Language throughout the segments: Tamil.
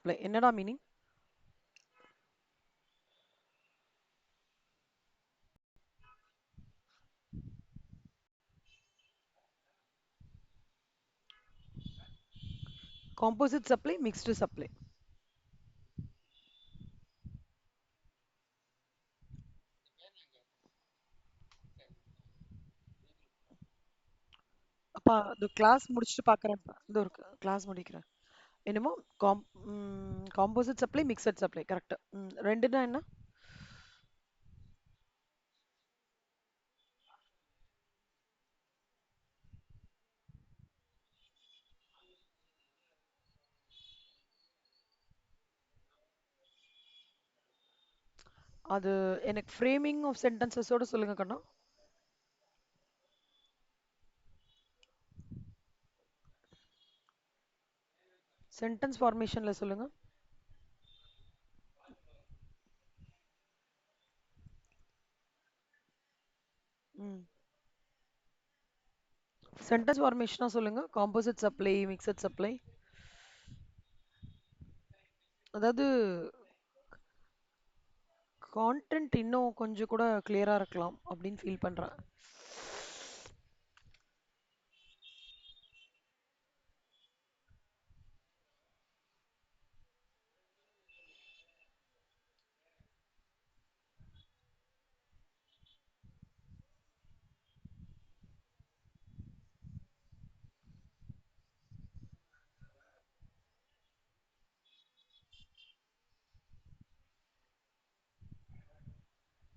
supply என்னடா meaning? Composite supply, mixed supply. அப்பா இந்த கிளாஸ் முடிச்சுட்டு பார்க்குறேன். இந்த ஒரு கிளாஸ் முடிக்கிறேன். என்னமோ com composite supply mixed supply correct. ரெண்டுனா என்ன? அது எனக்கு ஃப்ரேமிங் ஆஃப் சென்டென்சஸோட சொல்லுங்க கண்ணா. சென்டென்ஸ் ஃபார்மேஷன்ல சொல்லுங்க. ம் சென்டென்ஸ் ஃபார்மேஷனா சொல்லுங்க. காம்போசிட் சப்ளை மிக்சட் சப்ளை அதாவது கான்டென்ட் இன்னும் கொஞ்சம் கூட கிளியரா இருக்கலாம் அப்படின்னு ஃபீல் பண்றேன்.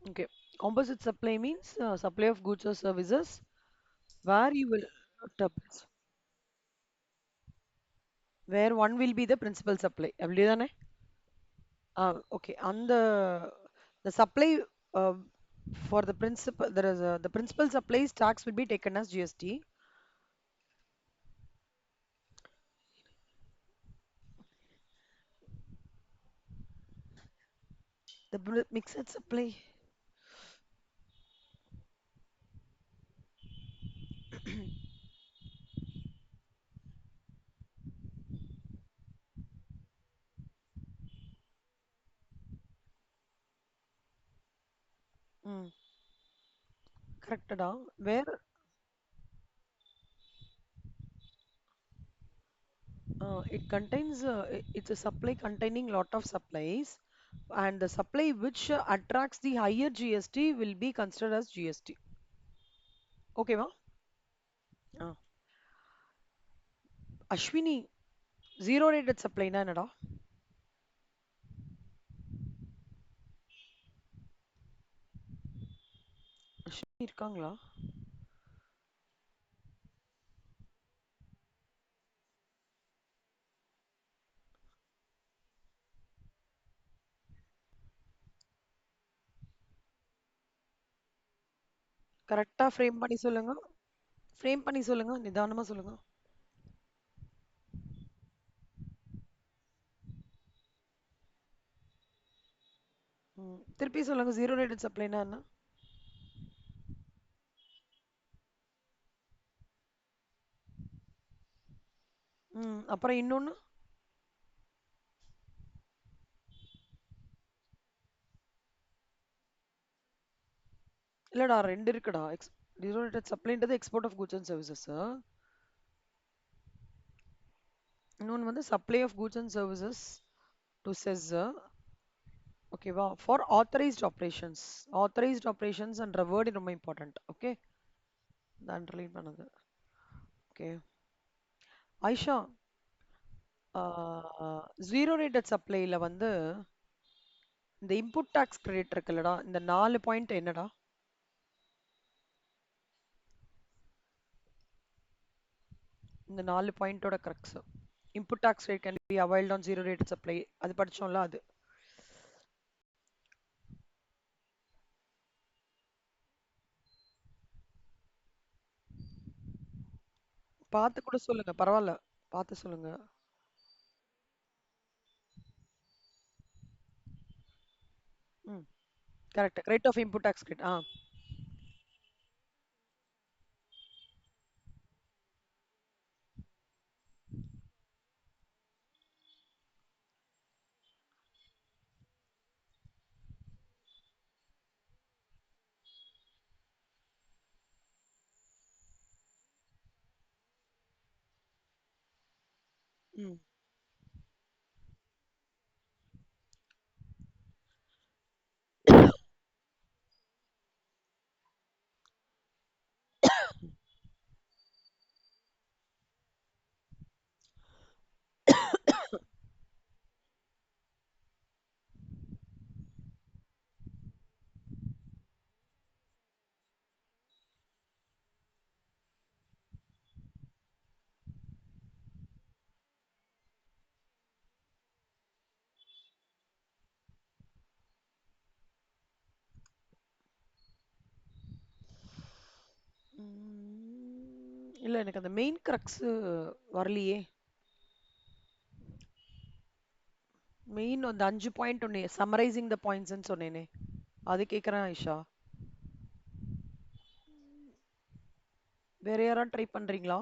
Okay. Composite supply means supply of goods or services where you will tuples, where one will be the principal supply. அப்படிதானே? Okay. The supply uh, for the principal there is the principal supplies tax will be taken as GST. The mixed supply. Mm, corrected. Where it contains it's a supply containing lot of supplies, and the supply which attracts the higher GST will be considered as GST. Okay, ma? Uh, Ashwini, zero rated supply na என்னடா? அஸ்வினி இருக்காங்களா? கரெக்டா ஃப்ரேம் பண்ணி சொல்லுங்க. ஃப்ரேம் பண்ணி சொல்லுங்க. நிதானமா சொல்லுங்க. திருப்பி சொல்லுங்க. ஜீரோ ரேட்டட் சப்ளைனா என்ன? அப்புறம் இன்னொன்னு? இல்லடா 2 இருக்குடா. ஜீரோ ரேட்டட் சப்ளைன்றது export of goods and services. இன்னொன்னு வந்து supply of goods and services to SEZ. ஓகேவா? For authorised operations. Authorised operations என்ற வேர்டு ரொம்ப இம்பார்ட்டன்ட். ஓகே? இந்த அண்டர்லைன் பண்ணது. ஓகே. ஆயிஷா, ஜீரோ ரேட்டட் சப்ளைல வந்து இந்த இன்புட் டாக்ஸ் கிரெடிட் இருக்குல்லடா, இந்த 4 பாயிண்ட் என்னடா? இந்த 4 பாயிண்டோட கரெக்ஸ். Input tax rate can be availed on zero rated supply. அது படிச்சோம்ல அது. பார்த்து கூட சொல்லுங்க. பரவாயில்ல. பார்த்து சொல்லுங்க. ம் correct. Rate of input tax credit. ம். இல்ல எனக்கு அந்த மெயின் கிரக்ஸ் வரலையே. மெயின் அந்த 5 பாயிண்ட் ஒண்ணு சம்மரைசிங் த பாயிண்ட்ஸ்னு சொன்னேனே. அது கேக்குறேன் ஆயிஷா. வேற யாராவது ட்ரை பண்றீங்களா?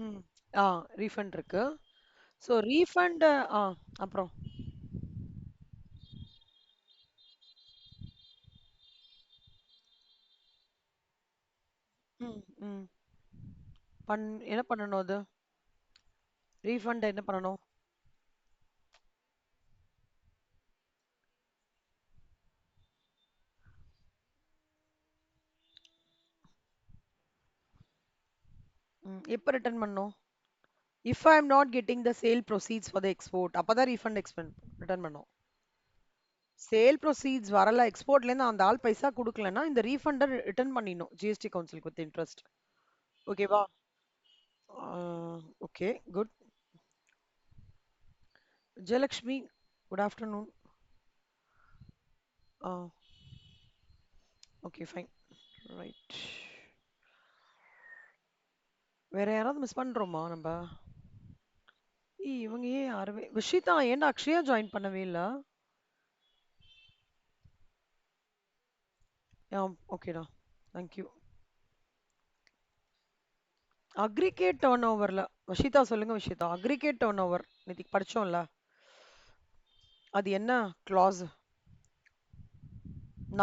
ம். ஆ ரீஃபண்ட் இருக்கு. ஸோ ரீஃபண்ட் ஆ அப்புறம் ம் ம் பண் என்ன பண்ணணும் அது? ரீஃபண்ட் என்ன பண்ணணும்? எப்போ ரிட்டர்ன் பண்ணணும்? If I am not getting the sale proceeds for the export அப்பதான் ரீஃபண்ட் ரிட்டர்ன் பண்ணணும். சேல் ப்ரொசீட்ஸ் வரல எக்ஸ்போர்ட்லேருந்து அந்த ஆள் பைசா கொடுக்கலன்னா இந்த ரீஃபண்டை ரிட்டர்ன் பண்ணிடணும் ஜிஎஸ்டி கவுன்சிலுக்கு வித் இன்ட்ரெஸ்ட். ஓகேவா? Okay good. Vijayalakshmi, good afternoon. Okay fine. Right. வேற யாராவது மிஸ் பண்றோமா நம்ம? இவங்க ஏன் யாருமே விஷிதா ஏன்டா அக்ஷயா ஜாயின் பண்ணவே இல்ல? ஓகேடா. தேங்க்யூ. அக்ரிகேட் டர்ன் ஓவர்ல விஷிதா சொல்லுங்க விஷிதா. அக்ரிகேட் டர்ன் ஓவர் நேத்திக்கு படிச்சோம்ல, அது என்ன கிளாஸ்?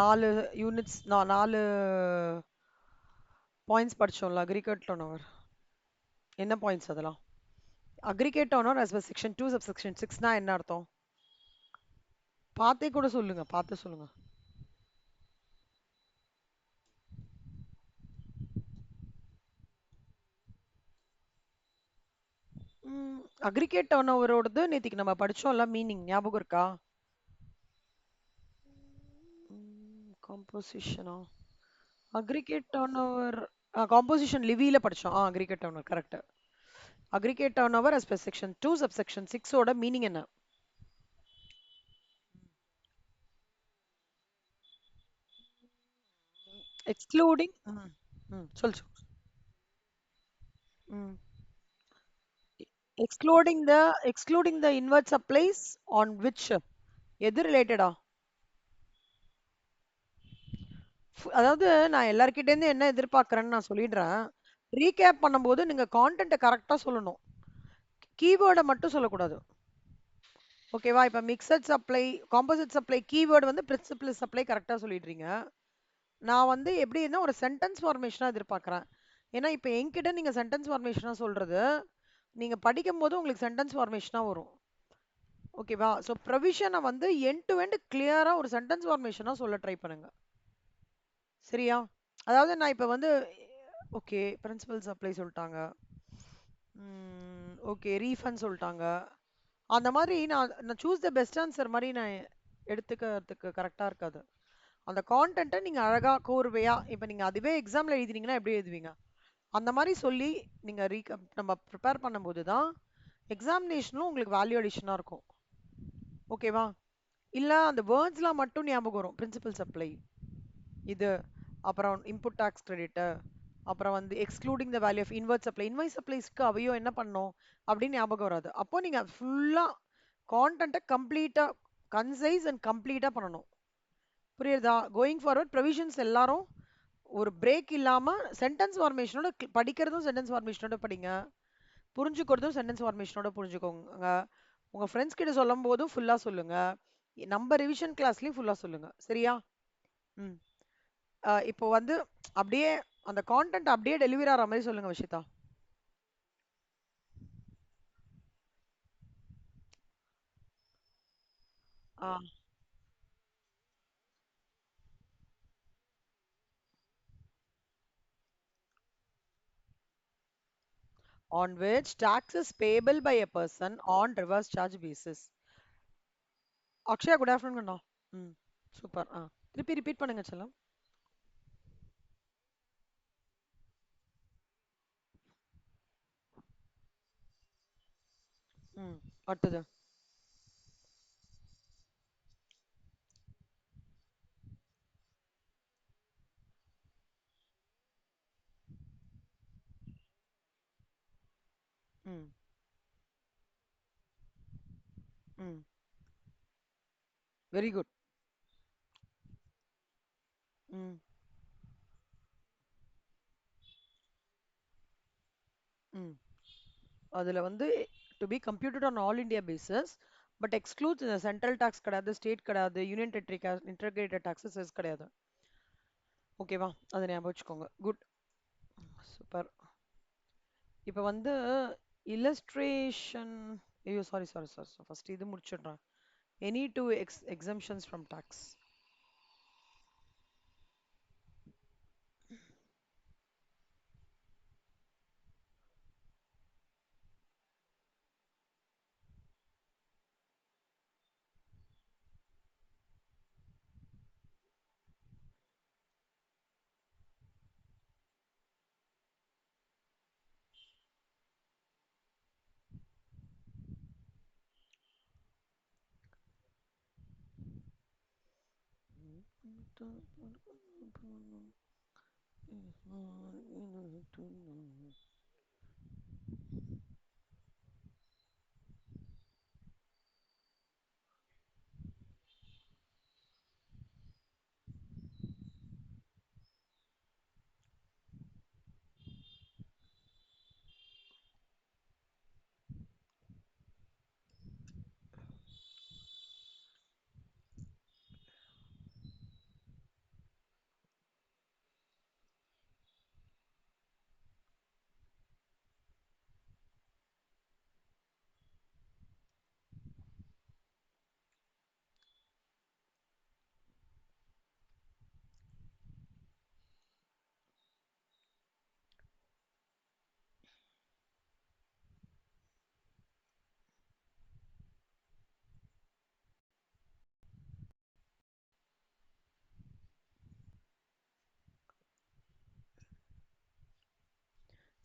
4 யூனிட்ஸ் 4 பாயிண்ட்ஸ் படிச்சோம்ல அக்ரிகேட் டர்ன் ஓவர். என்ன பாயிண்ட்ஸ் அதெல்லாம்? Aggregate turnover as per section 2 subsection 6னா என்ன அர்த்தம்? பார்த்தே கூட சொல்லுங்க, பார்த்து சொல்லுங்க. அக்ரிகேட் டர்ன் ஓவரோடது நேத்திக்கு நம்ம படிச்சோம்ல மீனிங் ஞாபகம் இருக்கா? காம்போசிஷனா? அக்ரிகேட் டர்ன் ஓவர் காம்போசிஷன் லிவில படிச்சோம். Aggregate turn over correct. Aggregate turnover as per section 2 subsection 6 ஓட மீனிங் என்ன? எக்ஸ்க்ளூடிங் சொல் சொல். ம். Excluding the invert supplies on which எது ரிலேட்டடா? அதாவது நான் எல்லார்கிட்டேருந்து என்ன எதிர்பார்க்கறேன்னு நான் சொல்லிடுறேன். ரீகேப் பண்ணும்போது நீங்க கான்டென்ட்டை கரெக்டா சொல்லணும். கீவேர்டை மட்டும் சொல்லக்கூடாது. ஓகேவா? இப்ப mixed supply, composite supply keyword வந்து பிரின்சிபல் சப்ளை கரெக்டா சொல்லிடுறீங்க. நான் வந்து எப்படின்னா ஒரு சென்டென்ஸ் ஃபார்மேஷனா எதிர்பார்க்கறேன். ஏன்னா இப்ப என்கிட்ட நீங்க சென்டென்ஸ் ஃபார்மேஷனா சொல்றது, நீங்க படிக்கும்போது உங்களுக்கு சென்டென்ஸ் ஃபார்மேஷனா வரும். ஓகேவா? ஸோ ப்ரொவிஷனை வந்து எண்ட் டு எண்ட் கிளியரா ஒரு சென்டென்ஸ் ஃபார்மேஷனா சொல்ல ட்ரை பண்ணுங்க. சரியா? அதாவது நான் இப்ப வந்து ஓகே பிரின்சிபல் சப்ளை சொல்லிட்டாங்க. ஓகே ரீஃபண்ட் சொல்லிட்டாங்க. அந்த மாதிரி நான் நான் சூஸ் த பெஸ்ட் ஆன்சர் மாதிரி நான் எடுத்துக்கிறதுக்கு கரெக்டா இருக்காது. அந்த கான்டென்ட்டை நீங்க அழகா கோர்வையா இப்ப நீங்க அதுவே எக்ஸாம்ல எழுதினீங்கன்னா எப்படி எழுதுவீங்க? அந்த மாதிரி சொல்லி நீங்க நம்ம ப்ரிப்பேர் பண்ணும்போது தான் எக்ஸாமினேஷனும் உங்களுக்கு வேல்யூ அடிஷனா இருக்கும். ஓகேவா? இல்ல அந்த வேர்ட்ஸ்லாம் மட்டும் ஞாபகம் வரும். பிரின்சிபல் சப்ளை இது, அப்புறம் இன்புட் டாக்ஸ் கிரெடிட், அப்புறம் வந்து excluding the value of inward supply. Invoice சப்ளைஸ்க்கு அவையோ என்ன பண்ணோம் அப்படின்னு ஞாபகம் வராது. அப்போ நீங்க ஃபுல்லா கான்டென்ட்டை கம்ப்ளீட்டா கன்சைஸ் அண்ட் கம்ப்ளீட்டா பண்ணணும். புரியுதா? கோயிங் ஃபார்வர்ட் ப்ரொவிஷன்ஸ் எல்லாரும் ஒரு பிரேக் இல்லாம சென்டென்ஸ் ஃபார்மேஷனோட படிக்கிறதும் சென்டென்ஸ் ஃபார்மேஷனோட படிங்க. புரிஞ்சுக்கிறதும் சென்டென்ஸ் ஃபார்மேஷனோட புரிஞ்சுக்கோங்க. உங்க ஃப்ரெண்ட்ஸ் கிட்ட சொல்லும் போதும் ஃபுல்லா சொல்லுங்க. நம்ம ரிவிஷன் கிளாஸ்லயும் ஃபுல்லா சொல்லுங்க. சரியா? ம். இப்போ வந்து அப்படியே அந்த கான்டென்ட் அப்படியே டெலிவரி ஆகிற மாதிரி சொல்லுங்க விஷிதா. ஆ. On which tax is payable by a person on reverse charge basis. Akshaya good afternoon அண்ணா. ம். சூப்பர். திருப்பி ரிப்பீட் பண்ணுங்க செல்லம். ம். அடுத்தது. ம். ம். Very good. ம். ம். அதுல வந்து to be computed on all India basis but excludes இந்த சென்ட்ரல் டாக்ஸ் கிடையாது, ஸ்டேட் கிடையாது, யூனியன் டெரிட்டரி இன்டகிரேட்டட் டாக்ஸஸ் கிடையாது. ஓகேவா? அதை ஞாபகம் வச்சுக்கோங்க. குட். சூப்பர். இப்போ வந்து இல்லஸ்ட்ரேஷன். ஐயோ சாரி சாரி சாரி ஃபர்ஸ்ட் இது முடிச்சிடுறேன். Any two exemptions from tax.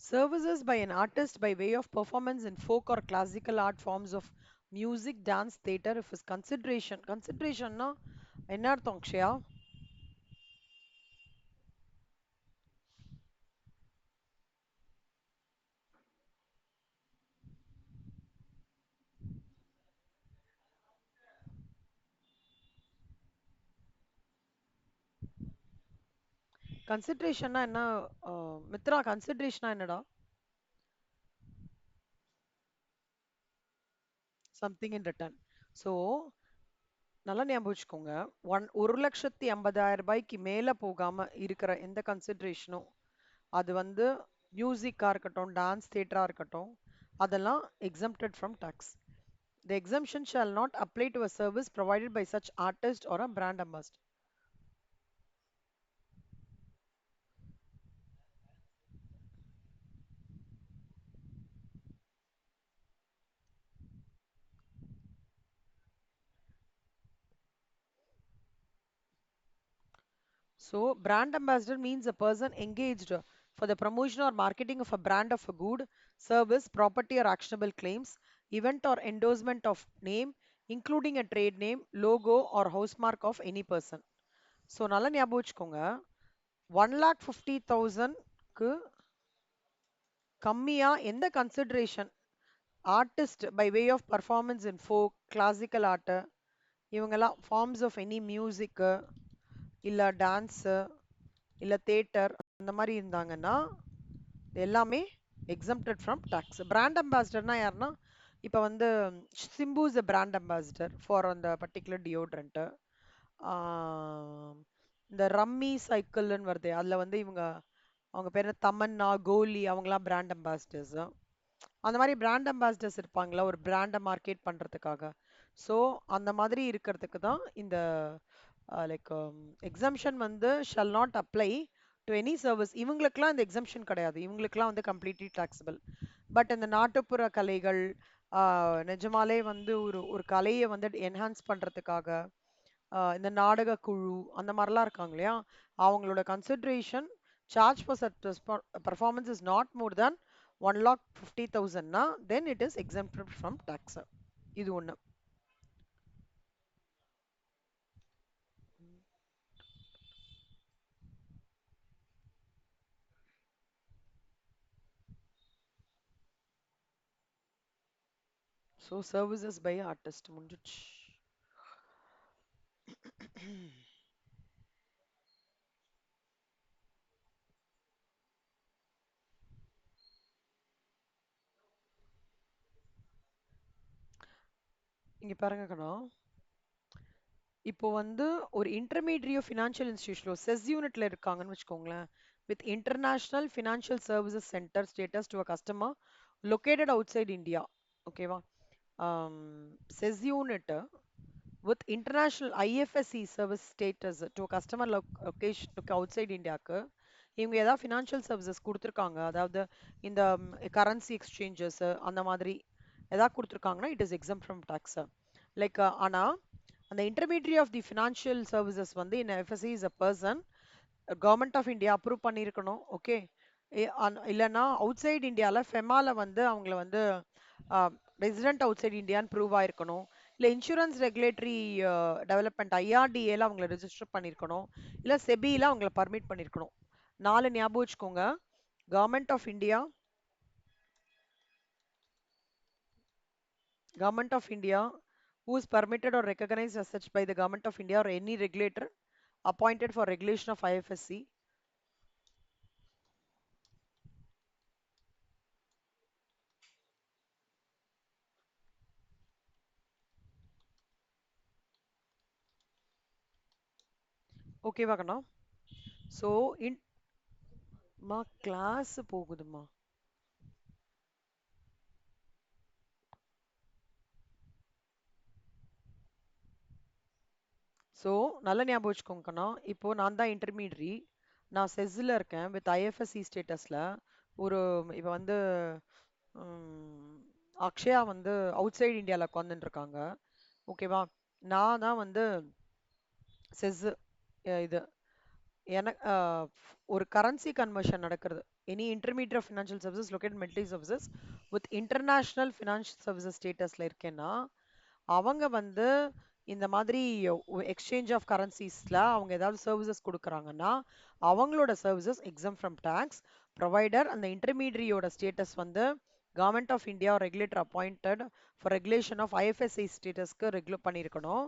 Services by an artist by way of performance in folk or classical art forms of music, dance, theater, if is consideration. Considerationனா என்ன அர்த்தம் அக்ஷயா? கன்சிடரேஷன்னா என்ன? மித்ரா கன்சிடரேஷனா என்னடா? Something in return. ஸோ நல்லா ஞாபகம் வச்சுக்கோங்க. 1,50,000 மேல போகாம இருக்கிற எந்த கன்சிடரேஷனும் அது வந்து மியூசிக்கா இருக்கட்டும், டான்ஸ் தியேட்டரா இருக்கட்டும், அதெல்லாம் exempted from tax. The exemption shall not apply to a service provided by such artist or a brand ambassador. So, brand ambassador means a person engaged for the promotion or marketing of a brand of a good, service, property, or actionable claims, event or endorsement of name, including a trade name, logo, or housemark of any person. So நல்லா ஞாபகம் வச்சுக்கோங்க. 1,50,000க்கு கம்மியா எந்த consideration artist by way of performance in folk classical art இவங்கெல்லாம் ஃபார்ம்ஸ் ஆஃப் எனி மியூசிக்கு இல்லை டான்ஸு இல்ல தேட்டர் அந்த மாதிரி இருந்தாங்கன்னா எல்லாமே exempted from tax. பிராண்ட் அம்பாசிடர்னா யாருன்னா இப்போ வந்து Simbu is a brand ambassador for அந்த பர்டிகுலர் டியோட்ரண்ட். இந்த ரம்மி சைக்கிள்னு வருது அதுல வந்து இவங்க அவங்க பேர் என்ன, தமன்னா, கோலி, அவங்கலாம் பிராண்ட் அம்பாசிடர்ஸ். அந்த மாதிரி பிராண்ட் அம்பாசிடர்ஸ் இருப்பாங்களா ஒரு பிராண்டை மார்க்கெட் பண்றதுக்காக. ஸோ அந்த மாதிரி இருக்கிறதுக்கு தான் இந்த லைக் எக்ஸம்ஷன் வந்து shall not apply to any service. இவங்களுக்குலாம் இந்த எக்ஸம்ஷன் கிடையாது, இவங்களுக்குலாம் வந்து கம்ப்ளீட்லி டாக்ஸபிள். பட் இந்த நாட்டுப்புற கலைகள் நிஜமாலே வந்து ஒரு ஒரு கலையை வந்து என்ஹான்ஸ் பண்றதுக்காக இந்த நாடக குழு அந்த மாதிரிலாம் இருக்காங்க இல்லையா, அவங்களோட consideration charge for such performance is not more than 1,50,000னா then it is exempted from tax. இது ஒன்று. ஸோ சர்வீசஸ் பை ஆர்டிஸ்ட் முடிஞ்சிடுச்சு. இங்க பாருங்க கண்ணா, இப்போ வந்து ஒரு இன்டர்மீடியட் ஃபினான்ஷியல் இன்ஸ்டிடியூஷன்ல செஸ் யூனிட்ல இருக்காங்கன்னு வச்சுக்கோங்களேன், with international financial services centre status to a customer located outside India. ஓகேவா? SEZ unit with international IFSC service status to a customer location outside இந்தியாவுக்கு இவங்க ஏதாவது ஃபினான்ஷியல் சர்வீசஸ் கொடுத்துருக்காங்க, அதாவது இந்த கரன்சி எக்ஸ்சேஞ்சஸ் அந்த மாதிரி ஏதாவது கொடுத்துருக்காங்கன்னா it is exempt from tax. Like ஆனால் அந்த intermediary of the financial services வந்து in FSC is a person government of India approve பண்ணியிருக்கணும். ஓகே, இல்லைன்னா அவுட் சைட் இந்தியாவில் ஃபெமால வந்து அவங்கள வந்து ரெசிடென்ட் அவுட் சைட் இந்தியான்னு ப்ரூவ் ஆயிருக்கணும். இல்லை இன்சூரன்ஸ் ரெகுலேட்டரி டெவலப்மெண்ட் ஐஆர்டிஏல அவங்கள ரெஜிஸ்டர் பண்ணியிருக்கணும். இல்லை செபியில் அவங்கள பர்மிட் பண்ணியிருக்கணும். 4 ஞாபகம் வச்சுக்கோங்க. Government of India, government of India, who is permitted or recognized as such by the government of India or any regulator appointed for regulation of IFSC. ஓகேவா கண்ணா? ஸோ இன் மா கிளாஸ் போகுதுமா. ஸோ நல்ல ஞாபகம் வச்சுக்கோங்க கண்ணா, இப்போ நான் தான் இன்டர்மீடியரி, நான் செஸ்ஸில் இருக்கேன் வித் ஐஎஃப்எஸ்சி ஸ்டேட்டஸில். ஒரு இப்போ வந்து அக்ஷயா வந்து அவுட் சைடு இந்தியாவில் உட்காந்துட்டு இருக்காங்க. ஓகேவா? நான் தான் வந்து செஸ்ஸு இது எனக்கு ஒரு கரன்சி கன்வர்ஷன் நடக்கிறது. Any intermediary of financial services locate mentally services with international financial services ஸ்டேட்டஸில் இருக்கேன்னா அவங்க வந்து இந்த மாதிரி எக்ஸ்சேஞ்ச் ஆஃப் கரன்சிஸில் அவங்க ஏதாவது சர்வீசஸ் கொடுக்குறாங்கன்னா அவங்களோட services exempt from tax provider அந்த இன்டர்மீடியோட ஸ்டேட்டஸ் வந்து government of India regulator appointed for regulation of IFSC ஸ்டேட்டஸ்க்கு ரெகுலேட் பண்ணியிருக்கணும்.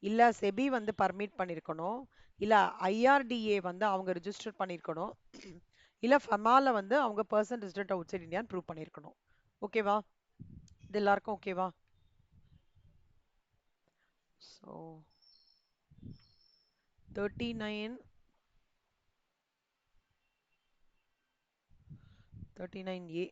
இல்லை செபி வந்து பர்மிட் பண்ணியிருக்கணும். இல்லை ஐஆர்டிஏ வந்து அவங்க ரிஜிஸ்டர் பண்ணியிருக்கணும். இல்லை ஃபெமால வந்து அவங்க பர்சன் ரெசிடென்ட் அவுட் சைட் இந்தியான்னு ப்ரூவ் பண்ணியிருக்கணும். ஓகேவா? இது எல்லாருக்கும் ஓகேவா? So 39 39A.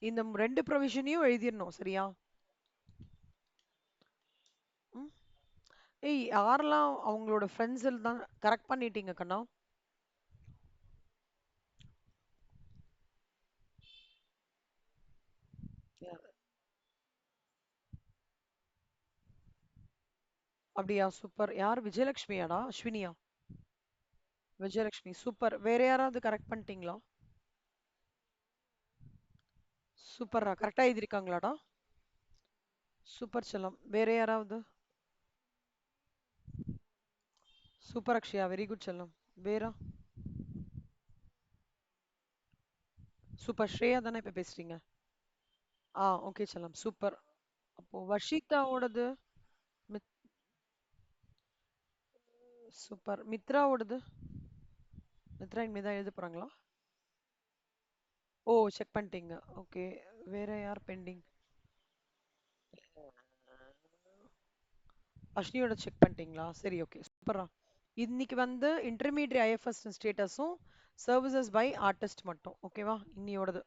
இந்த ரெண்டு ப்ரொவிஷனையும் எழுதிடணும் சரியா? ம். ஏய் யாரெல்லாம் அவங்களோட ஃப்ரெண்ட்ஸில் தான் கரெக்ட் பண்ணிட்டீங்க கண்ணா? யார்? அப்படியா? சூப்பர். யார்? விஜயலட்சுமியாடா அஸ்வினியா? விஜயலட்சுமி சூப்பர். வேற யாராவது கரெக்ட் பண்ணிட்டீங்களா? சூப்பரா கரெக்டா எழுதிருக்காங்களாடா? சூப்பர் செல்லம். வேற யாராவது? சூப்பர் அக்ஷயா, வெரி குட் செல்லம். வேற? சூப்பர். ஸ்ரேயா தானே இப்ப பேசுறீங்க? ஓகே செல்லம். சூப்பர். அப்போ வர்ஷிதாவோடது? மித் சூப்பர். மித்ராவோடது? மித்ரா இனிமே தான் எழுத போறாங்களா? ஓ, செக் பண்ணிட்டீங்க. ஓகே. வேற யார் பெண்டிங்? அஷ்னியோட செக் பண்ணிட்டீங்களா? சரி, ஓகே. சூப்பரா. இன்னைக்கு வந்து இன்டர்மீடியட் ஐஎஃப்எஸ் ஸ்டேட்டஸும் சர்வீசஸ் பை ஆர்டிஸ்ட் மட்டும். ஓகேவா? இன்னியோடது.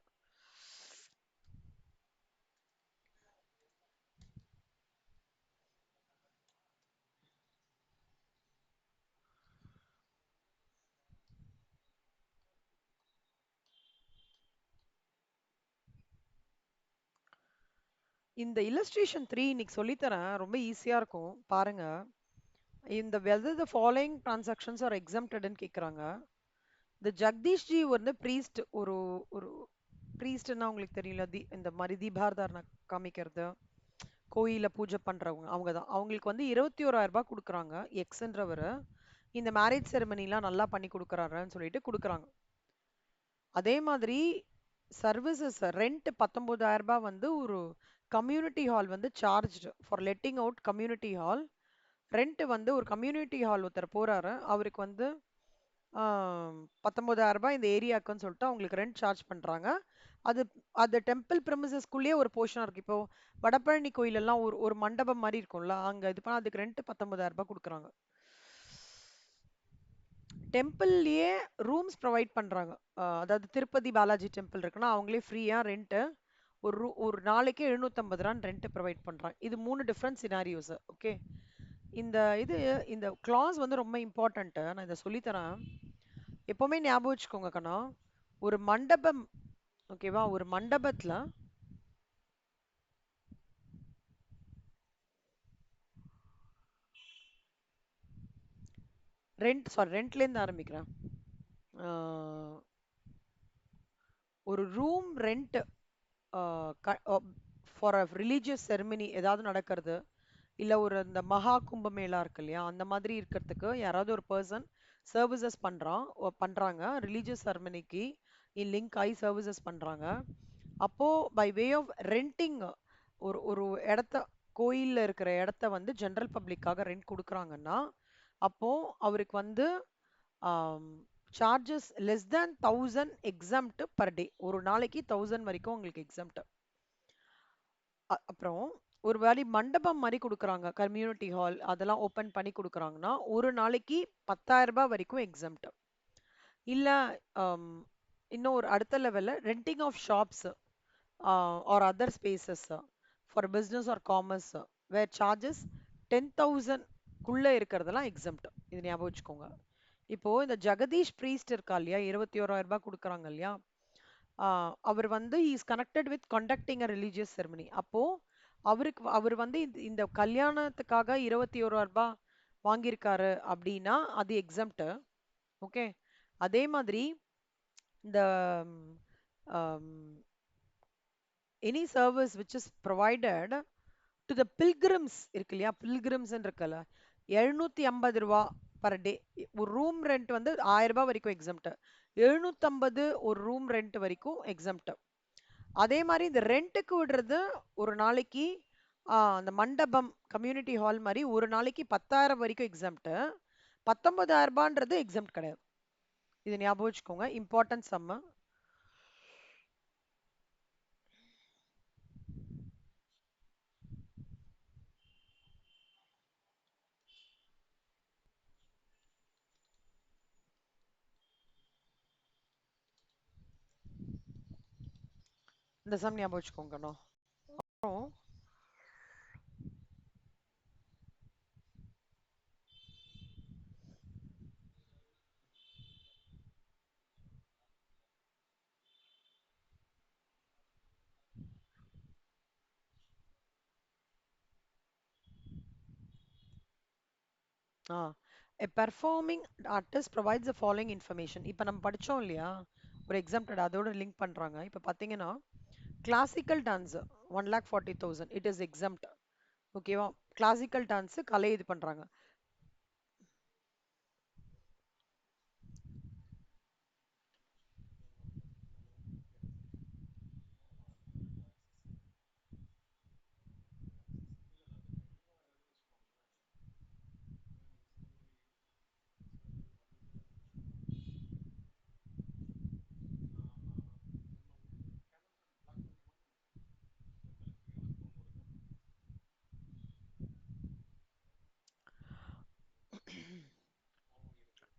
இந்த illustration 3 இன்னைக்கு சொல்லித்தரேன். ரொம்ப ஈஸியா இருக்கும். பாருங்க. இந்த whether the following transactions are exemptedன்னு கேக்குறாங்க. இந்த ஜெகதீஷ் ஜி வந்து priest, ஒரு ஒரு priestன்னா உங்களுக்கு தெரியல, இந்த மாதிரி தீபார்த்தனை காமிக்கிறது, கோயில பூஜை பண்றவங்க அவங்க தான். அவங்களுக்கு வந்து 21,000 ரூபாய் கொடுக்குறாங்க. எக்ஸ்ன்றவர் இந்த மேரேஜ் செரமனிலாம் நல்லா பண்ணி கொடுக்குறாருன்னு சொல்லிட்டு கொடுக்குறாங்க. அதே மாதிரி சர்வீசஸ் ரெண்ட் 19,000 ரூபாய் வந்து ஒரு கம்யூனிட்டி ஹால் வந்து charged for letting out community hall. Rent வந்து ஒரு கம்யூனிட்டி ஹால் ஒருத்தர் போறாரு, அவருக்கு வந்து 19,000 ரூபாய் இந்த ஏரியாக்குன்னு சொல்லிட்டு அவங்களுக்கு ரெண்ட் சார்ஜ் பண்றாங்க. அது அது டெம்பிள் பிரமிசஸ்குள்ளேயே ஒரு போர்ஷனா இருக்கு. இப்போ வடபழனி கோயில் எல்லாம் ஒரு ஒரு மண்டபம் மாதிரி இருக்கும்ல, அங்க இது பண்ணா அதுக்கு ரெண்ட் 19,000 ரூபாய் கொடுக்குறாங்க. டெம்பிள்லயே ரூம்ஸ் ப்ரொவைட் பண்றாங்க. அதாவது திருப்பதி பாலாஜி டெம்பிள் இருக்குன்னா அவங்களே ஃப்ரீயா ரெண்ட் ஒரு நாளைக்கு 750 ரூபாய் ரெண்ட் ப்ரொவைட் பண்றாங்க. இது 3 டிஃபரண்ட் சினாரியோஸ். ஓகே. இந்த இது இந்த கிளாஸ் வந்து ரொம்ப இம்பார்ட்டன்ட். நான் இதை சொல்லித்தரேன். எப்பவுமே ஞாபகம் வச்சுக்கோங்க கண்ணா. ஒரு மண்டபம், ஓகேவா, ஒரு மண்டபத்துல ரெண்ட்ல இருந்து ஆரம்பிக்கிறேன். ஆஹ் ஒரு room rent for a religious ceremony ஏதாவது நடக்கிறது, இல்ல ஒரு இந்த மகா கும்பமேளா இருக்கு இல்லையா, அந்த மாதிரி இருக்கிறதுக்கு யாராவது ஒரு பர்சன் சர்வீசஸ் பண்றாங்க ரிலீஜியஸ் செரமனிக்கு லிங்க் ஆகி சர்வீசஸ் பண்றாங்க. அப்போ பை வே ஆஃப் ரெண்டிங் ஒரு ஒரு இடத்த, கோயில்ல இருக்கிற இடத்த வந்து ஜெனரல் பப்ளிக்காக ரெண்ட் கொடுக்குறாங்கன்னா, அப்போ அவருக்கு வந்து charges less than 1000 exempt per day. ஒரு நாளைக்கு 1000 வரைக்கும் உங்களுக்கு எக்ஸாம்ட். அப்புறம் ஒரு வேளை மண்டபம் மாதிரி கொடுக்குறாங்க, கம்யூனிட்டி ஹால் அதெல்லாம் ஓபன் பண்ணி கொடுக்குறாங்கன்னா ஒரு நாளைக்கு 10,000 ரூபாய் வரைக்கும் எக்ஸாம்ட். இல்ல இன்னும் ஒரு அடுத்த லெவல்ல renting of shops or other spaces for business or commerce where charges 10,000 குள்ள இருக்கிறதெல்லாம் எக்ஸாம்ட். இது ஞாபகம் வச்சுக்கோங்க. இப்போ இந்த ஜெகதீஷ் பிரீஸ்ட் இருக்கா இல்லையா, 21,000 ரூபாய் கொடுக்குறாங்க இல்லையா, அவர் வந்து is connected with conducting a religious ceremony. அப்போ அவர் வந்து இந்த கல்யாணத்துக்காக 21,000 ரூபாய் வாங்கியிருக்காரு அப்படின்னா அது எக்ஸம்ட். ஓகே. அதே மாதிரி இந்த any service which is provided to the Pilgrims இருக்கு இல்லையா, பில்கிரிம்ஸ் இருக்குல்ல, 750 ரூபா பர் டே. ஒரு ரூம் ரெண்ட் வந்து 1000 ரூபாய் வரைக்கும் எக்ஸம்ட். 750 ஒரு ரூம் ரெண்ட் வரைக்கும் எக்ஸம்ட். அதே மாதிரி இந்த ரெண்ட்டுக்கு விடுறது ஒரு நாளைக்கு அந்த மண்டபம் கம்யூனிட்டி ஹால் மாதிரி ஒரு நாளைக்கு 10,000 வரைக்கும் எக்ஸம்ட். 19,000 ரூபான்றது எக்ஸம்ட் கிடையாது. இது ஞாபகம் வச்சுக்கோங்க, இம்பார்ட்டன்ட் சம்ம. இந்த சம் ஞாபகம் வச்சுக்கோங்கண்ணா. அப்புறம் a performing artist provides the following information. இப்போ நம்ம படிச்சோம் இல்லையா, ஒரு எக்ஸாம்டட் அதோட லிங்க் பண்றாங்க. இப்போ பாத்தீங்கன்னா classical dance 1,40,000 it is exempt. ஓகேவா, கிளாசிக்கல் டான்ஸ் கலை இது பண்றாங்க.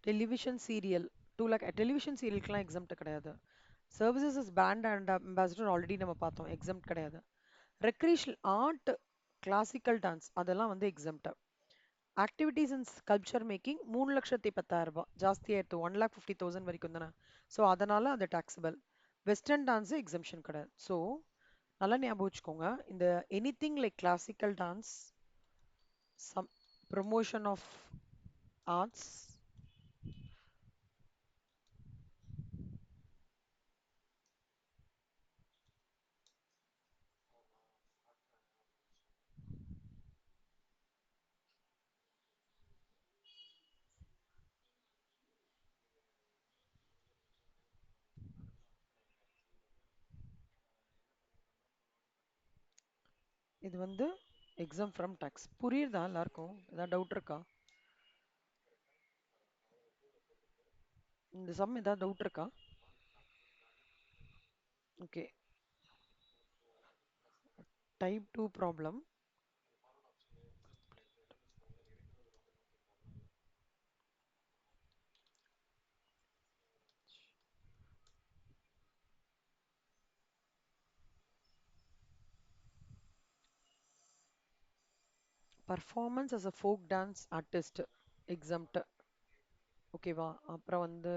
டெலிவிஷன் சீரியல் 2 lakh டெலிவிஷன் சீரியலுக்குலாம் எக்ஸம்ட் கிடையாது. Services is brand and ambassador already நம்ம பார்த்தோம், எக்ஸம்ட் கிடையாது. ரெக்ரேஷனல் ஆர்ட், கிளாசிக்கல் டான்ஸ் அதெல்லாம் வந்து exempt. Activities in sculpture making 3,10,000 ஜாஸ்தி ஆயிடுத்து, 1,50,000 வரைக்கும் தானே. ஸோ அதனால அது டாக்ஸபிள். வெஸ்டர்ன் டான்ஸ் எக்ஸம்ஷன் கிடையாது. ஸோ நல்லா ஞாபகம் வச்சுக்கோங்க, இந்த anything like classical dance, some promotion of arts, இது வந்து எக்ஸாம் ஃப்ரம் டாக்ஸ். புரியுதா எல்லாருக்கும்? ஏதாவது டவுட் இருக்கா? இந்த சம் ஏதாவது டவுட் இருக்கா? Okay. Type 2 problem. Performance as a folk dance artist exempt. ஓகேவா? அப்புறம் வந்து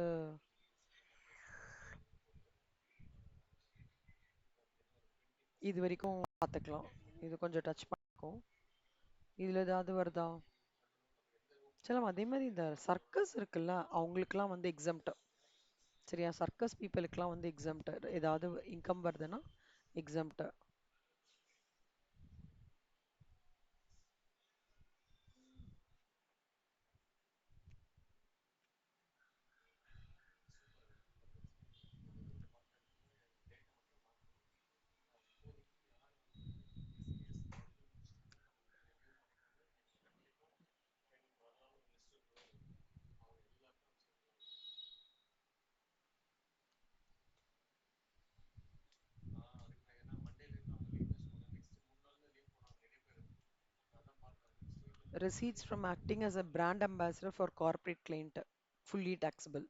இது வரைக்கும் பார்த்துக்கலாம். இது கொஞ்சம் டச் பண்ணிக்கும். இதுல ஏதாவது வருதா? சரி, அதே மாதிரி இந்த சர்க்கஸ் இருக்குல்ல, அவங்களுக்குலாம் வந்து எக்ஸம்ட். சரியா? சர்க்கஸ் பீப்புளுக்குலாம் வந்து எக்ஸம்ட். ஏதாவது இன்கம் வருதுன்னா exempt. Receipts from acting as a brand ambassador for corporate client, fully taxable.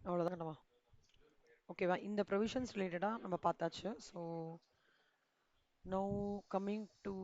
அவ்வளோதான் நம்ம. ஓகேவா? இந்த ப்ரொவிஷன்ஸ் ரிலேட்டடாக நம்ம பார்த்தாச்சு. ஸோ நோ கம்மிங் டு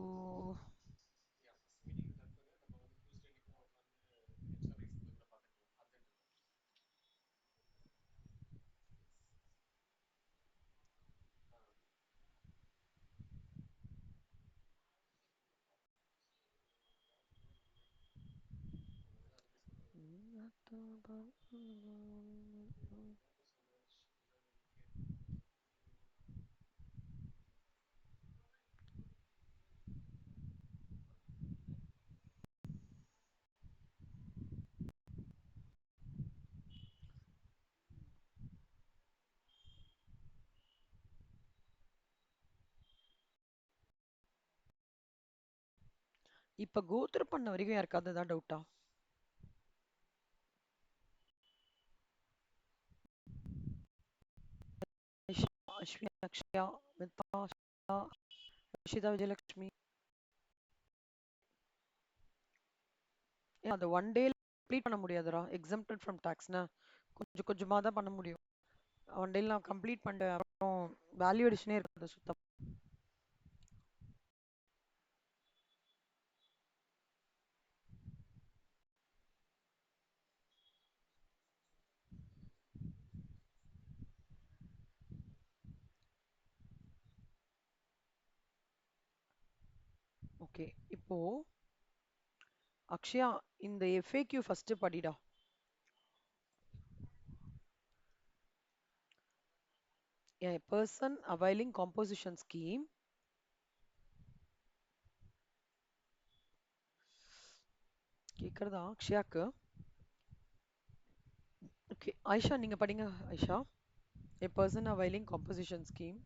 இப்போ கோத்ரு பண்ண வரைக்கும் யாருக்காவது ஏதாவது டவுட்டா? அஸ்வினி, அக்ஷயா, மிதா, ஸ்வேதா, ரஷிதா, விஜயலட்சுமி. ஏன் அந்த ஒன் டே கம்ப்ளீட் பண்ண முடியாதுடா, எக்ஸம்டட் ஃப்ரம் டாக்ஸ்னா கொஞ்சம் கொஞ்சமாக தான் பண்ண முடியும். ஒன் டேல நான் கம்ப்ளீட் பண்ணிட்டேன், அப்புறம் வேல்யூ அடிஷனே இருக்காது சுத்தம். ஓகே, இப்போ அக்ஷயா இந்த எஃப்ஏக்யூ ஃபர்ஸ்ட் படிடா. A person availing composition scheme. கேக்குறதா அக்ஷயாக்கு? ஓகே, ஆயிஷா நீங்க படிங்க. Ayesha, a person availing composition scheme.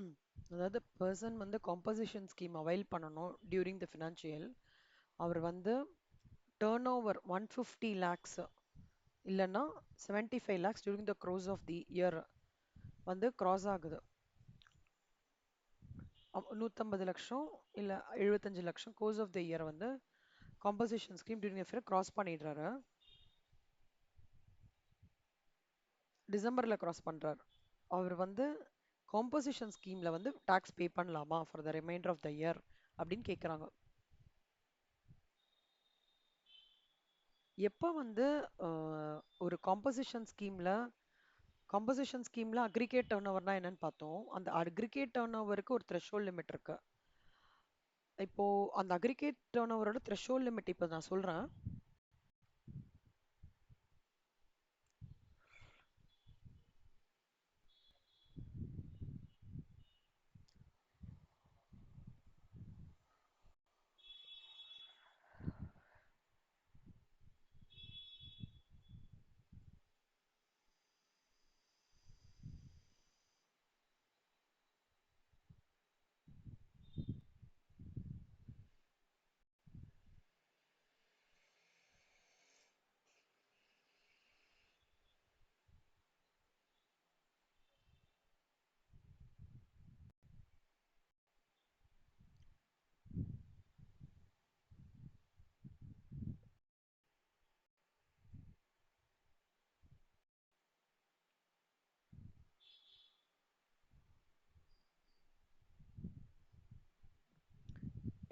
ம். அதாவது பர்சன் வந்து காம்போசிஷன் ஸ்கீம் அவைல் பண்ணணும் டியூரிங் த ஃபினான்ஷியல். அவர் வந்து டேர்ன் ஓவர் 150 லேக்ஸ் இல்லைன்னா 75 lakhs during the course of the year வந்து கிராஸ் ஆகுது. 150 லட்சம் இல்லை 75 லட்சம் கோர்ஸ் ஆஃப் த இயர் வந்து composition scheme during year cross பண்ணிடுறாரு. டிசம்பரில் கிராஸ் பண்ணுறாரு. அவர் வந்து காம்போசிஷன் ஸ்கீமில் வந்து டாக்ஸ் பே பண்ணலாமா for the remainder of the year அப்படின்னு கேட்குறாங்க. எப்போ வந்து ஒரு காம்போசிஷன் ஸ்கீமில் அக்ரிகேட் டர்ன் ஓவர்னா என்னன்னு பார்த்தோம். அந்த அக்ரிகேட் டர்ன் ஓவருக்கு ஒரு த்ரெஷோல்ட் லிமிட் இருக்கு. இப்போ அந்த அக்ரிகேட் டர்ன் ஓவரோட த்ரெஷோல்ட் லிமிட் இப்போ நான் சொல்கிறேன்.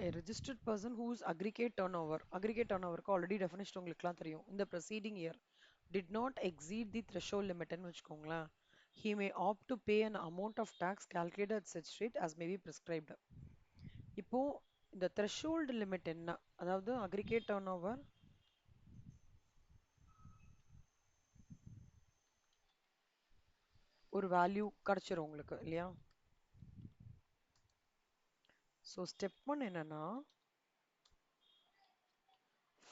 A registered person whose aggregate turnover already definition உங்களுக்குலாம் தெரியும். இந்த preceding year did not exceed the threshold limit ன்னு வச்சுக்கோங்களேன். He may opt to pay an amount of tax calculated at such rate as may be prescribed. இப்போ இந்த threshold limit என்ன? அதாவது aggregate turnover ஒரு வேல்யூ கிடைச்சிரும் உங்களுக்கு இல்லையா? ஸோ ஸ்டெப் ஒன் என்னன்னா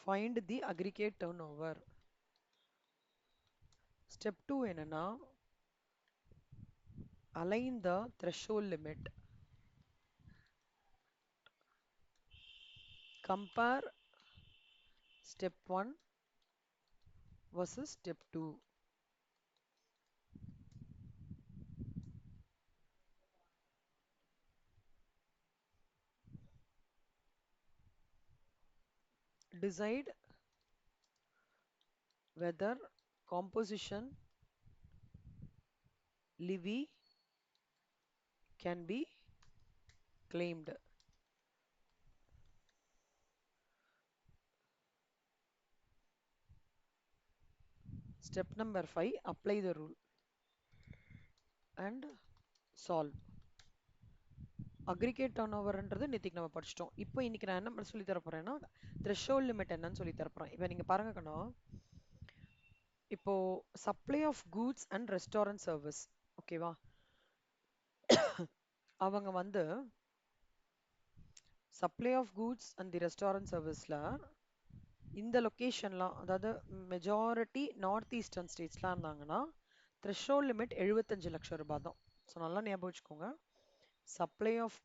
find the aggregate turnover. Step two என்னன்னா align the threshold limit. Compare step one versus step 2. Decide whether composition levy can be claimed. Step number 5, apply the rule and solve. Aggregate டர்ன் ஓவர்ன்றது நேற்றுக்கு நம்ம படிச்சிட்டோம். இப்போ இன்னைக்கு நான் என்ன சொல்லி தர போறேன்னா த்ரெஷோல்ட் லிமிட் என்னன்னு சொல்லி தர போறேன். இப்போ நீங்க பாருங்க கண்ணா, இப்போ supply of goods and restaurant service ஓகேவா, அவங்க வந்து supply of goods and the restaurant சர்வீஸ்ல இந்த லொக்கேஷன்லாம், அதாவது மெஜாரிட்டி நார்த் ஈஸ்டர்ன் ஸ்டேட்ஸ்லாம் இருந்தாங்கன்னா த்ரெஷோல்ட் லிமிட் 75 லட்சம் ரூபாய் தான். ஸோ நல்லா ஞாபகம் வச்சுக்கோங்க. Supply of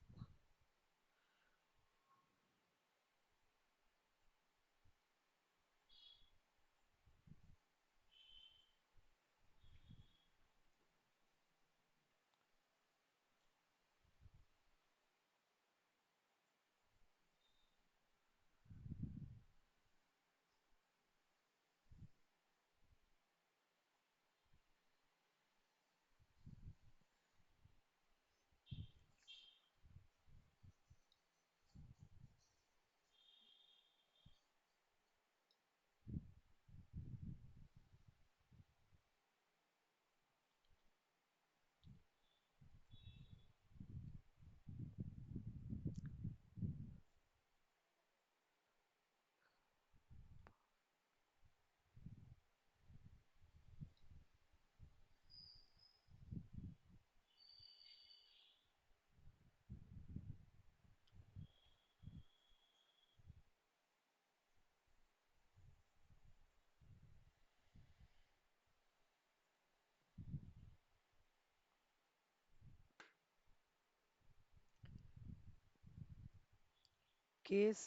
case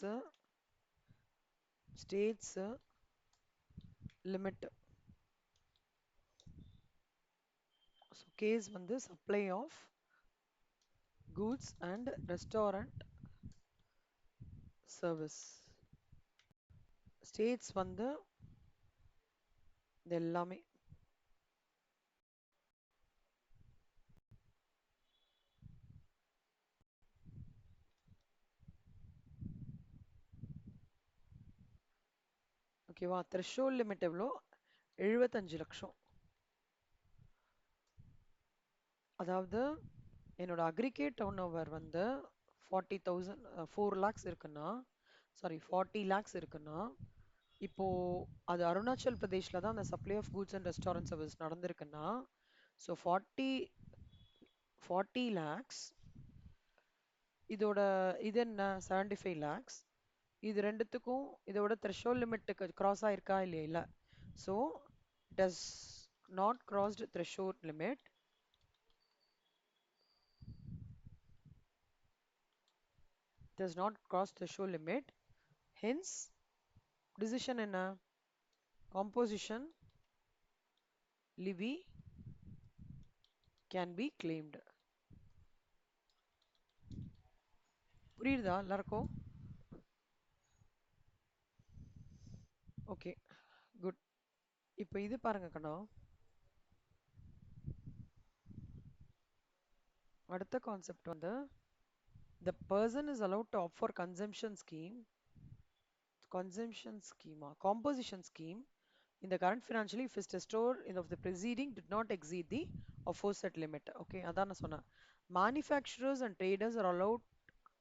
states limit. Case வந்து supply of goods and restaurant service. States வந்து இது எல்லாமே. ஓகேவா? த்ரெஷோல்ட் லிமிட் எவ்வளோ? 75 லட்சம். அதாவது என்னோட அக்ரிகேட் டர்ன் ஓவர் வந்து 40,000 4 லேக்ஸ் இருக்குன்னா, சாரி 40 லேக்ஸ் இருக்குன்னா, இப்போ அது அருணாச்சல் பிரதேஷ்ல தான் அந்த supply of goods and restaurant service நடந்திருக்குன்னா, ஸோ 40 லேக்ஸ், இதோட இது என்ன 75 லேக்ஸ், இது ரெண்டுத்துக்கும் இதோட த்ரெஷோல்ட் லிமிட்டுக்கு கிராஸ் ஆயிருக்கா இல்லையா? இல்லை. So does not crossed threshold limit. Does not cross threshold limit. Hence, decision என்ன? Composition levy can be claimed. புரியுதா எல்லாருக்கும்? Okay, good. இப்போ இது பாருங்க கண்ணா, அடுத்த கான்செப்ட் வந்து the person is allowed to opt for composition scheme in the current financially if his testor in of the preceding did not exceed the aforesaid limit. Okay, அதான் நான் சொன்னேன். Manufacturers and traders are allowed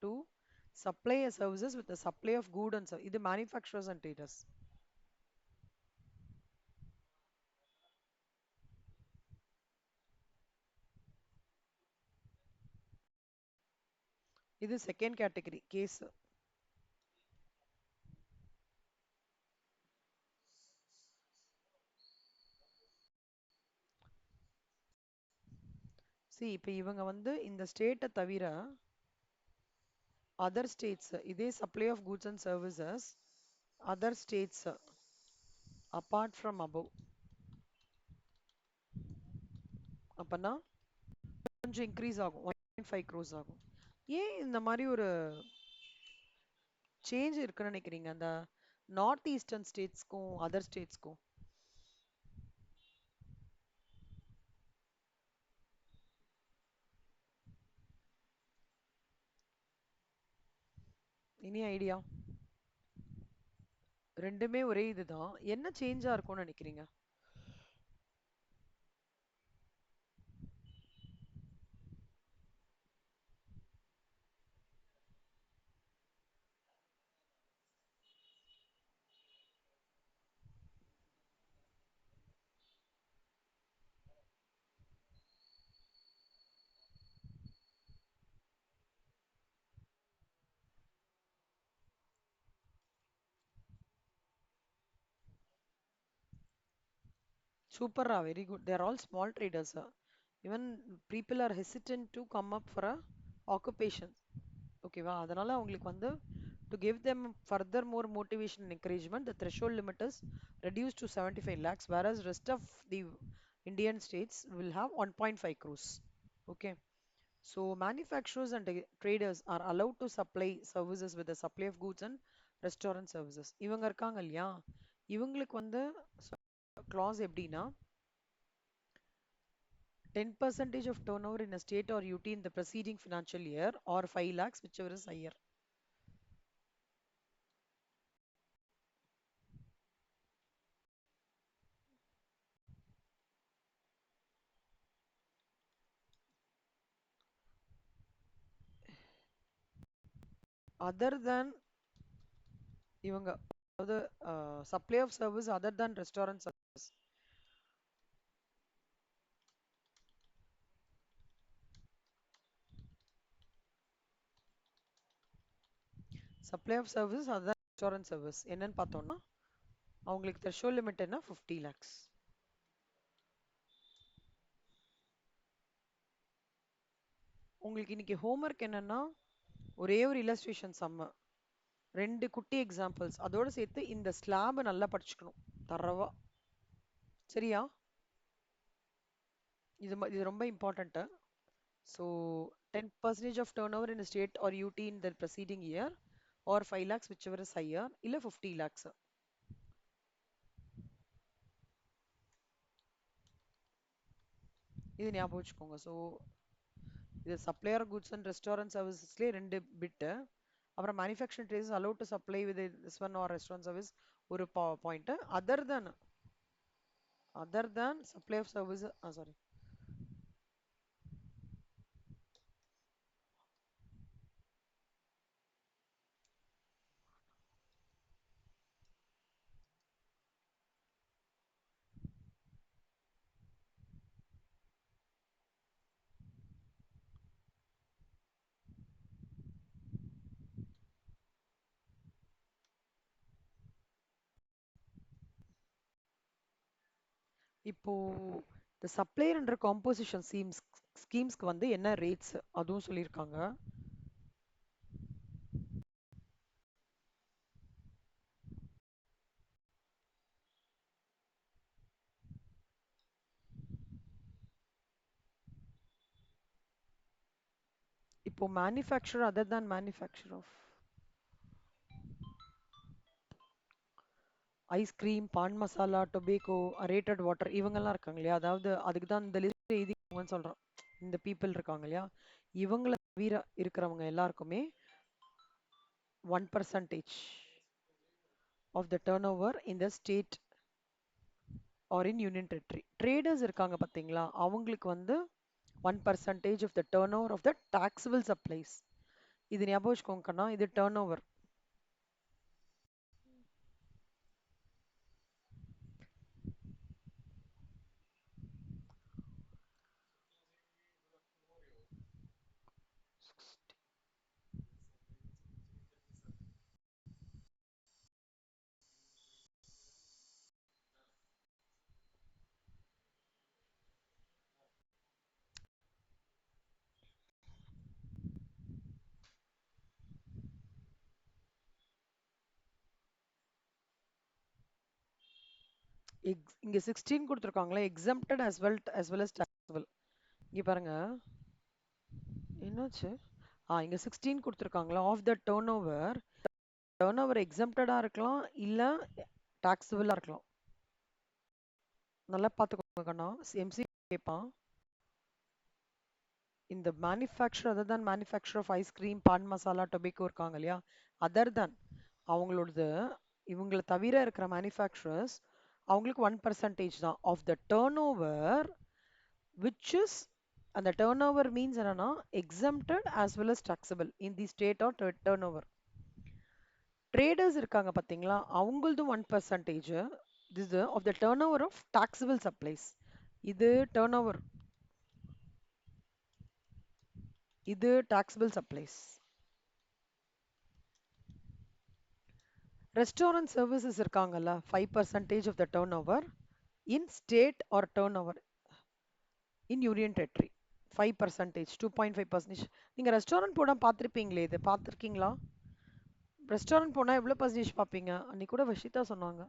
to supply a services with the supply of good and இது manufacturers and traders. இது செகண்ட் கேட்டகரி கேஸ். சி இப்போ இவங்க வந்து இந்த ஸ்டேட்டை தவிர அதர் ஸ்டேட்ஸ் இதே supply of goods and services other states apart from above, அப்பனா கொஞ்சம் இன்க்ரீஸ் ஆகும், 1.5 crores ஆகும். ஏன் இந்த மாதிரி ஒரு சேஞ்ச் இருக்குன்னு நினைக்கிறீங்க அந்த நார்த் ஈஸ்டர்ன் ஸ்டேட்ஸ்க்கும் அதர் ஸ்டேட்ஸ்க்கும்? இனி ஐடியா? ரெண்டுமே ஒரே இதுதான், என்ன சேஞ்சா இருக்கும்னு நினைக்கிறீங்க? சூப்பரா, very good. They're all small traders. Even people are hesitant to come up for a occupation. ஓகேவா? அதனால அவங்களுக்கு வந்து to give them further more motivation and encouragement, the threshold limit is reduced to 75 lakhs, whereas rest of the Indian states will have 1.5 crores. Okay, so manufacturers and traders are allowed to supply services with the supply of goods and restaurant services. இவங்க இருக்காங்க இல்லையா, இவங்களுக்கு வந்து clause எப்படின்னா 10% of turnover in a state or UT in the preceding financial year or 5 lakhs whichever is higher. Other than இவங்க, அதாவது supply of service other than restaurant service. Supply of service other restaurant service என்னன்னு பார்த்தோம்னா அவங்களுக்கு த்ரெஷோல்ட் லிமிட் என்ன 50 lakhs. உங்களுக்கு இன்னைக்கு ஹோம்ஒர்க் என்னன்னா ஒரே ஒரு இல்லஸ்ட்ரேஷன் சம்ம 2 குட்டி எக்ஸாம்பிள்ஸ் அதோட சேர்த்து இந்த ஸ்லாப் நல்லா படிச்சுக்கணும் தரவா. சரியா? இது ரொம்ப important. So 10% of turnover in a state or UT in the preceding year or 5 lakhs whichever is higher இல்ல 50 lakhs. இது ஞாபகம் வச்சுக்கோங்க. ஸோ இது சப்ளையர் குட்ஸ் அண்ட் ரெஸ்டாரண்ட் சர்வீசஸ்லேயே 2 பிட்டு. அப்புறம் manufacturing trace allow to supply with this one are restaurant service ஒரு point. Other than supply of service sorry. இப்போ இந்த சப்ளையர் என்ற காம்போசிஷன் ஸ்கீம்ஸ்க்கு வந்து என்ன ரேட்ஸ் அதுவும் சொல்லியிருக்காங்க. இப்போ manufacture other than manufacture of ice cream, pan masala, tobacco, aerated water இவங்கெல்லாம் இருக்காங்க இல்லையா, அதாவது அதுக்கு தான் இந்த லிஸ்ட் எழுதிங்கன்னு சொல்றோம். இந்த பீப்புள் இருக்காங்க இல்லையா, இவங்கள தவிர இருக்கிறவங்க எல்லாருக்குமே 1% of the turnover in the state or in union territory. Traders இருக்காங்க பார்த்தீங்களா, அவங்களுக்கு வந்து 1% of the turnover of the taxable supplies. இது ஞாபகம் வச்சுக்கோங்கண்ணா, இது டர்ன் ஓவர். இங்க 16 கொடுத்துருக்காங்களா, exempted as well as taxable. இங்க பாருங்க என்னாச்சு, இங்க 16 கொடுத்துருக்காங்களா, ஆஃப் த டர்ன் ஓவர் எக்ஸம்டடா இருக்கலாம் இல்ல டாக்ஸபிளா இருக்கலாம். நல்லா பார்த்துக்கோங்க கண்ணா, எம்சி கேட்பான். இந்த manufacture other than manufacture of ice cream, pan masala, tobacco இருக்காங்க இல்லையா, அதர் தான் அவங்களோடது, இவங்களை தவிர இருக்கிற மேனுஃபேக்சரர்ஸ் அவங்களுக்கு 1% தான் of the turnover which is, அந்த டர்ன் ஓவர் மீன்ஸ் என்னன்னா exempted as well as taxable in the state or turnover. Traders இருக்காங்க பார்த்தீங்களா, அவங்களதும் 1% this of the turnover of taxable supplies. இது டர்ன் ஓவர், இது taxable supplies. ரெஸ்டாரண்ட் சர்வீசஸ் இருக்காங்கல்ல, 5% of the turnover in state or turnover in union territory. 5%, 2.5%. நீங்க ரெஸ்டாரண்ட் போனா பார்த்துருப்பீங்களே, இது பார்த்துருக்கீங்களா? ரெஸ்டாரண்ட் போனா எவ்வளவு பர்சன்டேஜ் பார்ப்பீங்க? அன்னைக்கு கூட வஷிதா சொன்னாங்க.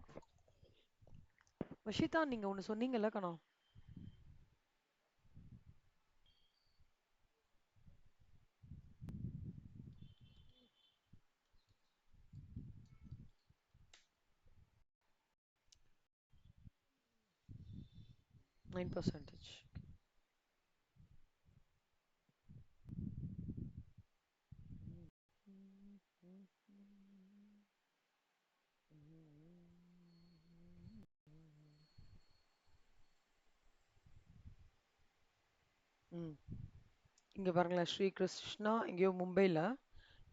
வஷிதா நீங்க ஒண்ணு சொன்னீங்கல்ல கண்ணா, 9%. ம் இங்க பாருங்களேன், ஸ்ரீ கிருஷ்ணா எங்கேயோ மும்பைல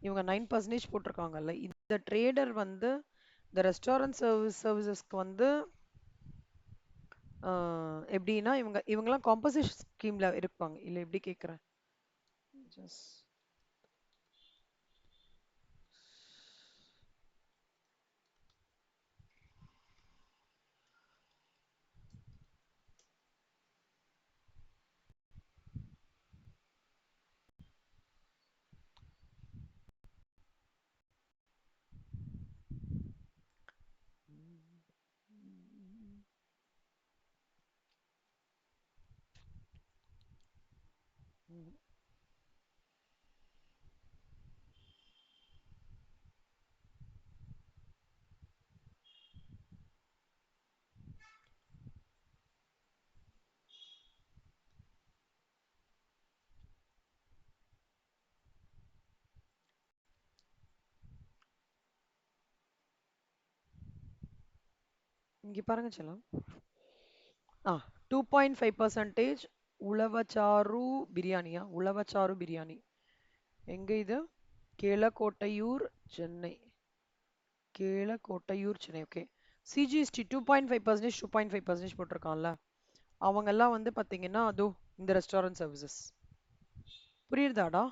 இவங்க 9% போட்டிருக்காங்கல்ல, இந்த ட்ரேடர் வந்து இந்த ரெஸ்டாரண்ட் சர்வீசஸ்க்கு வந்து எப்படின்னா இவங்கெல்லாம் காம்போசிஷன் ஸ்கீம்ல இருப்பாங்க இல்ல, எப்படி கேக்குறேன் ஜஸ்ட். ம். இங்க பாருங்க செல்லம். ஆ 2.5% உளவச்சாரு பிரியாணியா? உளவச்சாரு பிரியாணி. எங்க இது? கீழக்கோட்டையூர், சென்னை. கீழக்கோட்டையூர், சென்னை. ஓகே. சிஜிஎஸ்டி 2.5%, 2.5% போட்டிருக்கான்ல. அவங்கெல்லாம் வந்து பாத்தீங்கன்னா அதோ இந்த ரெஸ்டாரண்ட் சர்வீசஸ். புரியுதாடா?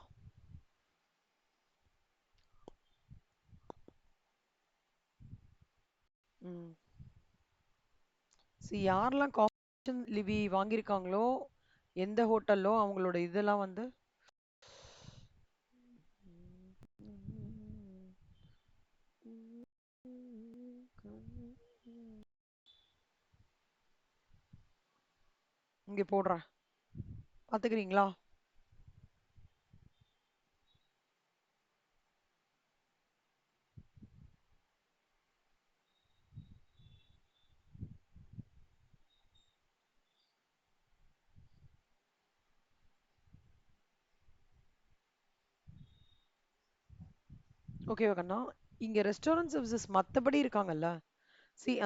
ம். யாரெல்லாம் காம்படிஷன் லிவி வாங்கியிருக்காங்களோ எந்த ஹோட்டல்லோ அவங்களோட இதெல்லாம் வந்து இங்க போடுறேன். பாத்துக்கிறீங்களா? ஓகே கண்ணா. இங்க ரெஸ்டாரண்ட் சர்வீசஸ் மத்தபடி இருக்காங்கல்ல.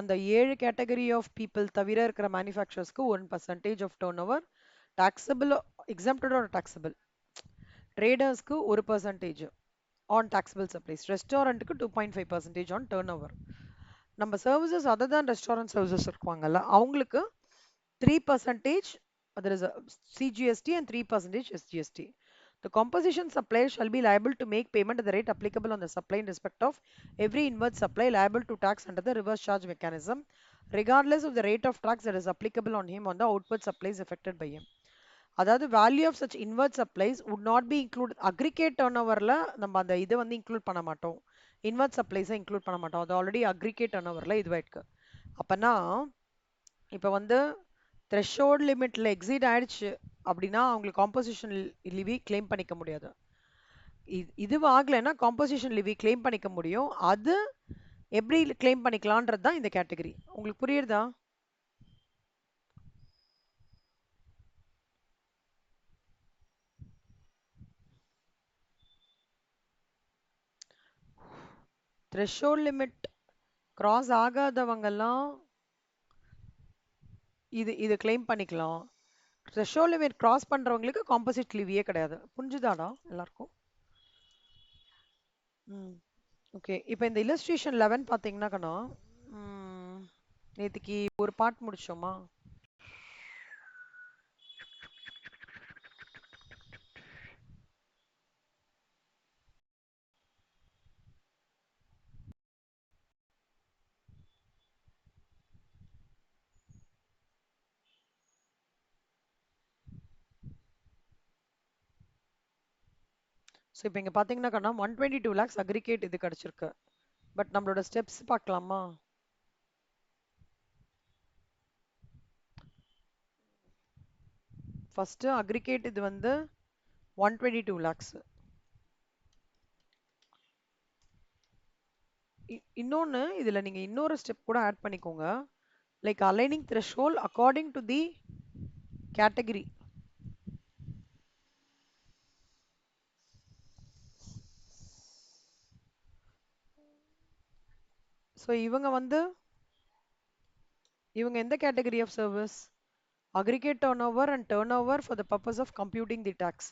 அந்த 7 கேட்டகரி ஆஃப் பீப்புள் தவிர இருக்கிற மேனுஃபேக்சரர்ஸ்க்கு 1% of turnover taxable, exempted or taxable. ட்ரேடர்ஸ்க்கு 1% ஆன் டாக்ஸபிள் சப்ளைஸ். ரெஸ்டாரண்ட்டுக்கு 2.5% ஆன் டர்ன் ஓவர். நம்ம சர்வீசஸ் அதர் தான் ரெஸ்டாரண்ட் சர்வீசஸ் இருப்பாங்கல்ல அவங்களுக்கு 3% there is a CGST and 3% SGST. The composition supplier shall be liable to make payment at the rate applicable on the supply in respect of every inward supply liable to tax under the reverse charge mechanism, regardless of the rate of tax that is applicable on him on the outward supplies affected by him. அதாவது value of such inward supplies would not be include. Aggregate டர்ன் ஓவரில் நம்ம அந்த இதை வந்து இன்க்ளூட் பண்ண மாட்டோம். இன்வெர்ட் சப்ளைஸை இன்க்ளூட் பண்ண மாட்டோம். அது ஆல்ரெடி அக்ரிகேட் டர்ன் ஓவரில் இதுவாயிருக்கு. அப்போனா இப்போ வந்து த்ரெஷோல்ட் லிமிட்ல எக்ஸீட் ஆயிடுச்சு அப்படின்னா அவங்களுக்கு காம்போசிஷன் லிவி கிளைம் பண்ணிக்க முடியாது. இது ஆகலைன்னா காம்போசிஷன் லிவி கிளைம் பண்ணிக்க முடியும். அது எப்படி கிளைம் பண்ணிக்கலான்றது தான் இந்த கேட்டகரி. உங்களுக்கு புரியுறதா? த்ரெஷோல்ட் லிமிட் கிராஸ் ஆகாதவங்கெல்லாம் இது கிளைம் பண்ணிக்கலாம். த்ரெஷோல்ட் லிமிட் கிராஸ் பண்றவங்களுக்கு காம்போசிட் லிவியே கிடையாது. புரிஞ்சுதாடா எல்லாருக்கும்? ம். ஓகே. இப்போ இந்த இல்லஸ்ட்ரேஷன் 11 பார்த்தீங்கன்னா கண்ணா, நேத்திக்கு ஒரு பார்ட் முடிச்சோமா? ஸோ இப்போ இங்கே பார்த்தீங்கன்னா கண்ணா 122 lakhs அக்ரிகேட் இது கிடைச்சிருக்கு. பட் நம்மளோட ஸ்டெப்ஸ் பார்க்கலாமா? ஃபர்ஸ்ட் அக்ரிகேட் இது வந்து 122 lakhs. இன்னொன்று இதில் நீங்கள் இன்னொரு ஸ்டெப் கூட ஆட் பண்ணிக்கோங்க. Like aligning threshold according to the category. So இவங்க எந்த category of service? Aggregate turnover and turnover for the purpose of computing the tax.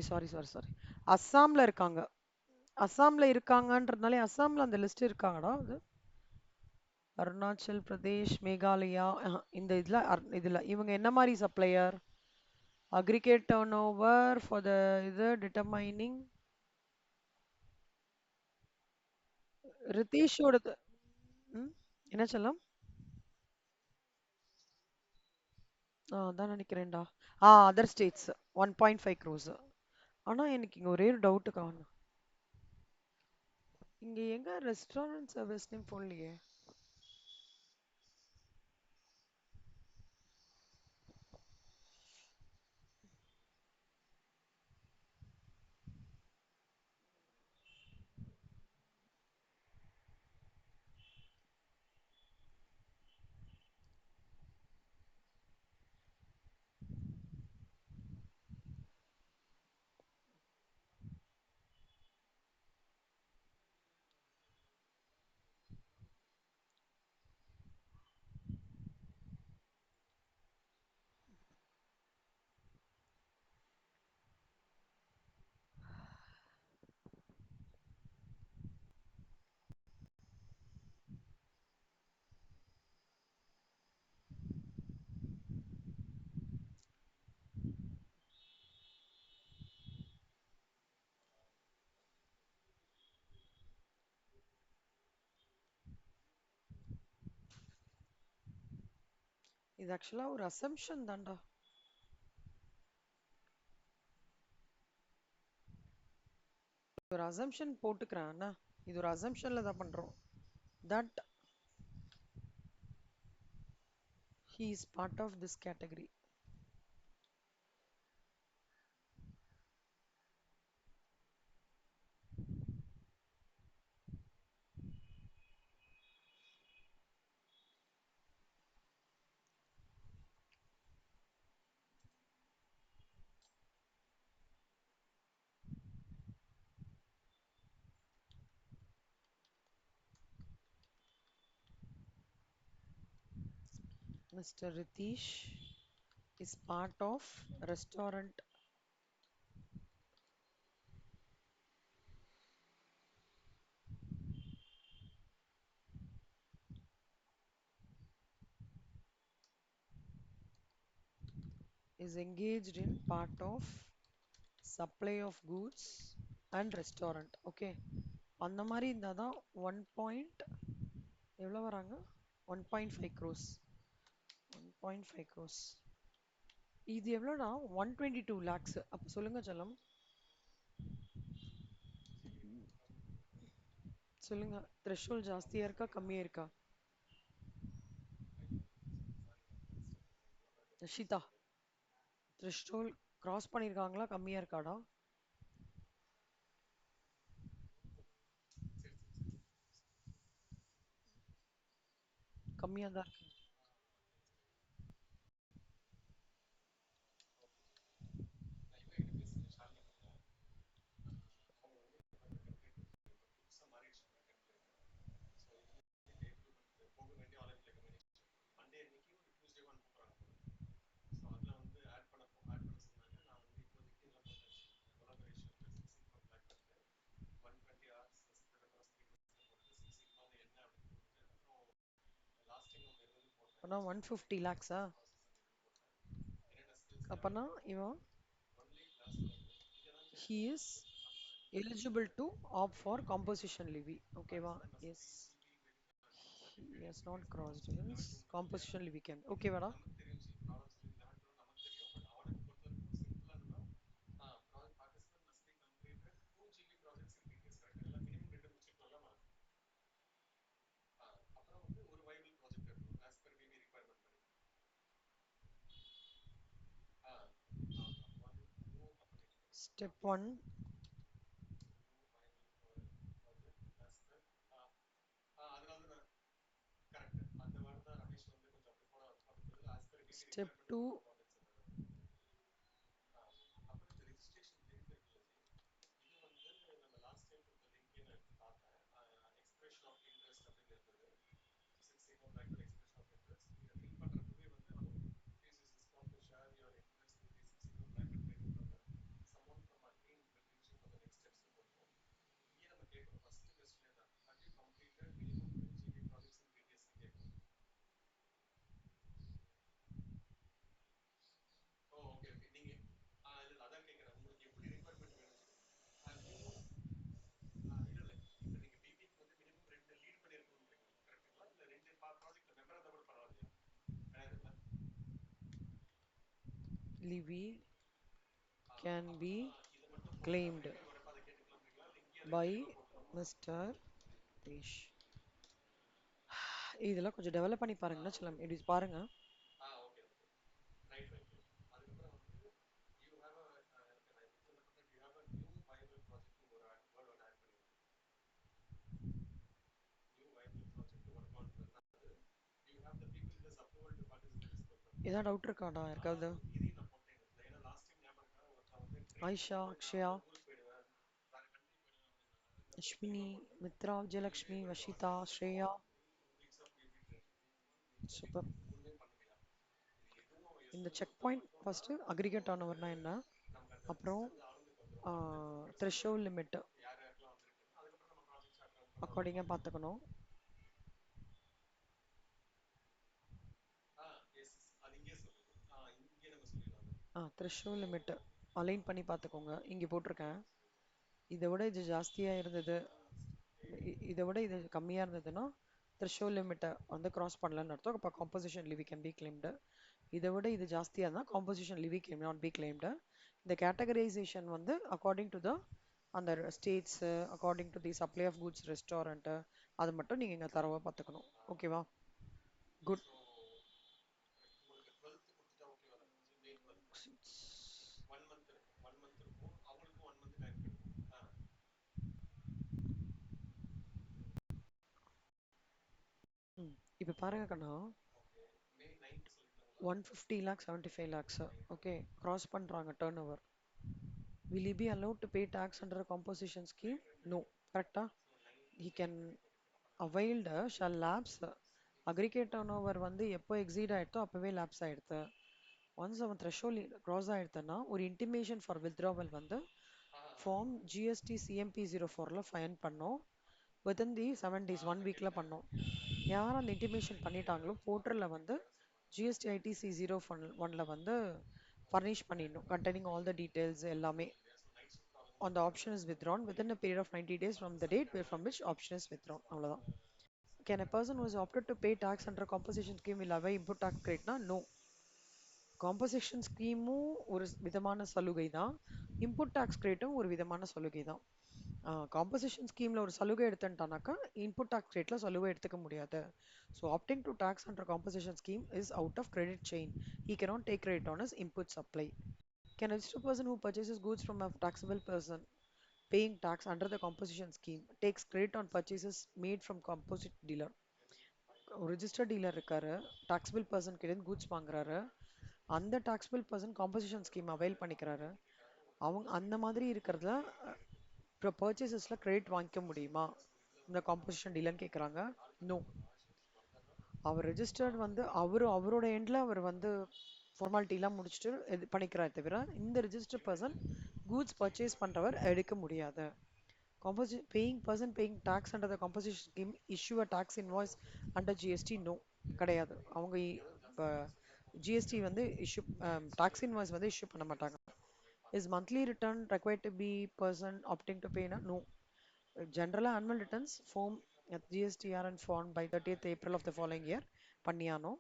Sorry அஸ்ஸாம்ல இருக்காங்க. அஸ்ஸாம்ல இருக்காங்கன்றதுனாலே அஸ்ஸாம்ல அந்த லிஸ்ட் இருக்காங்கடா. அது அருணாச்சல் பிரதேஷ், மேகாலயா, இந்த இதுல இவங்க என்ன மாதிரி supplier? Aggregate turnover for த இது டிட்டர்மைனிங் ரிதீஷோட. என்ன சொல்லம்? அதான் நினைக்கிறேன்டா. Other states 1.5 crores. ஆனா எனக்கு இங்க ஒரே ஒரு டவுட் காணும். இங்க எங்க ரெஸ்டாரண்ட் சர்வீஸ் நேம் போடலையே. இது ஆக்சுவலா ஒரு அசம்ஷன் தான்டா. ஒரு அசம்ஷன் போட்டுக்கிறேன் அண்ணா. இது ஒரு அசம்ஷன்ல தான் பண்றோம். That he is part of this category. Mr. Ritesh is part of restaurant is engaged in part of supply of goods and restaurant. Okay, அந்த மாதிரி இருந்தால் தான் 1 எவ்வளோ வராங்க? 1.5 crores. 1.5 crores. இது எவ்வளோனா 122 lakhs. அப்போ சொல்லுங்க செல்லம், சொல்லுங்க. த்ரெஷோல்ட் ஜாஸ்தியா இருக்கா கம்மியா இருக்கா? ரஷிதா, த்ரெஷோல்ட் கிராஸ் பண்ணியிருக்காங்களா கம்மியா இருக்காடா? கம்மியா தான் இருக்கு. அப்பனா 150 lakhs. அப்பனா இவன் he is eligible to opt for composition levy. ஓகேவா? Yes, he has not crossed his composition levy camp. ஓகேவாடா? Step 1, step 2, levy can be claimed by Mr. Rish. இதெல்லாம் கொஞ்சம் டெவலப் பண்ணி பாருங்கன்னா சொல்லம், இப்படி பாருங்க. ஏதாவது டவுட் இருக்காடா யாருக்காவது? ஆயிஷா, அக்ஷயா, அஸ்வினி, மித்ரா, விஜயலக்ஷ்மி, வஷிதா, ஸ்ரேயா. சூப்பர். இந்த check point first aggregate turn என்ன, அப்புறம் த்ரெஷோல்ட் லிமிட் அக்கார்டிங்காக பார்த்துக்கணும். த்ரெஷோல்ட் லிமிட் அலைன் பண்ணி பார்த்துக்கோங்க. இங்கே போட்டிருக்கேன். இதை விட இது ஜாஸ்தியாக இருந்தது, இதை விட இது கம்மியாக இருந்ததுன்னா த்ரெஷோல்ட் லிமிட்டை வந்து கிராஸ் பண்ணலன்னு அர்த்தம். அப்போ composition levy can be claimed. இதை விட இது ஜாஸ்தியாக இருந்தால் composition levy can not be claimed. இந்த கேட்டகரைசேஷன் வந்து அக்கார்டிங் டு த அந்த states, according to the supply of goods restaurant, அது மட்டும் நீங்கள் இங்கே தரவாக பார்த்துக்கணும். ஓகேவா? குட். ம். இப்போ பாருங்க கண்ணா, 150 lakhs 75 lakhs, ஓகே, கிராஸ் பண்ணுறாங்க turn over. Will he be allowed to pay tax under a composition scheme? No. கரெக்டா? He can avail the shall lapse. Aggregate turnover வந்து எப்போ எக்ஸீட் ஆயிடுதோ அப்போவே லேப்ஸ் ஆயிடுது. ஒன்ஸ் அவன் த்ரெஷோல்ட் க்ராஸ் ஆயிடுதுன்னா ஒரு இன்டிமேஷன் ஃபார் வித்ட்ராவல் வந்து ஃபார்ம் ஜிஎஸ்டி சிஎம்பி 04 ஃபைன் பண்ணோம். வித்தின் தி 7 days 1 வீக்ல பண்ணோம். யார் அந்த இன்டிமேஷன் பண்ணிட்டாங்களோ போர்ட்டலில் வந்து ஜிஎஸ்டி ஐடிசி 01ல வந்து ஃபர்னிஷ் பண்ணிடணும், கண்டெய்னிங் ஆல் த டீட்டெயில்ஸ் எல்லாமே. On the option is withdrawn within a period of 90 days from the date from which option is withdrawn. அவ்வளோதான். Can a person who is opted to pay tax under composition scheme will have a input tax credit? No. Composition ஸ்கீமும் ஒரு விதமான சலுகை தான், இன்புட் டேக்ஸ் கிரெடிட்டும் ஒரு விதமான சலுகை தான். காம்போசிஷன் ஸ்கீமில் ஒரு சலுகை எடுத்துட்டானாக்கா இன்புட் டேக்ஸ் ரேட்டில் சலுகை எடுத்துக்க முடியாது. So opting to tax under composition scheme is out of credit chain. He cannot take credit on his input supply. Can a registered person who purchases goods from a taxable person paying tax under the composition scheme takes credit on purchases made from composite dealer? ஒரு ரிஜிஸ்டர்ட் டீலர் இருக்காரு, டாக்ஸபிள் பர்சன் கிட்ட கூட்ஸ் வாங்குறாரு, அந்த taxable person composition scheme avail பண்ணிக்கிறாரு. அவங்க அந்த மாதிரி இருக்கிறதுல இப்போ பர்ச்சேசஸில் கிரெடிட் வாங்கிக்க முடியுமா இந்த காம்போசிஷன் டீலர்னு கேட்குறாங்க. நோ. அவர் ரெஜிஸ்டர்ட் வந்து அவரோட எண்டில் அவர் வந்து ஃபார்மாலிட்டிலாம் முடிச்சுட்டு இது பண்ணிக்கிறார் தவிர இந்த ரிஜிஸ்டர்ட் பர்சன் கூட்ஸ் பர்ச்சேஸ் பண்ணுறவர் எடுக்க முடியாது. Paying person paying tax under the composition scheme issue a tax invoice under GST? No, கிடையாது. அவங்க இப்போ ஜிஎஸ்டி வந்து இஷ்யூ டாக்ஸ் இன்வாய்ஸ் வந்து இஷ்யூ பண்ண மாட்டாங்க. Is monthly return required to be person opting to பேனா? நோ. ஜென்ரலாக annual returns form GSTRN formed by 30th April of the following year பண்ணியானோ.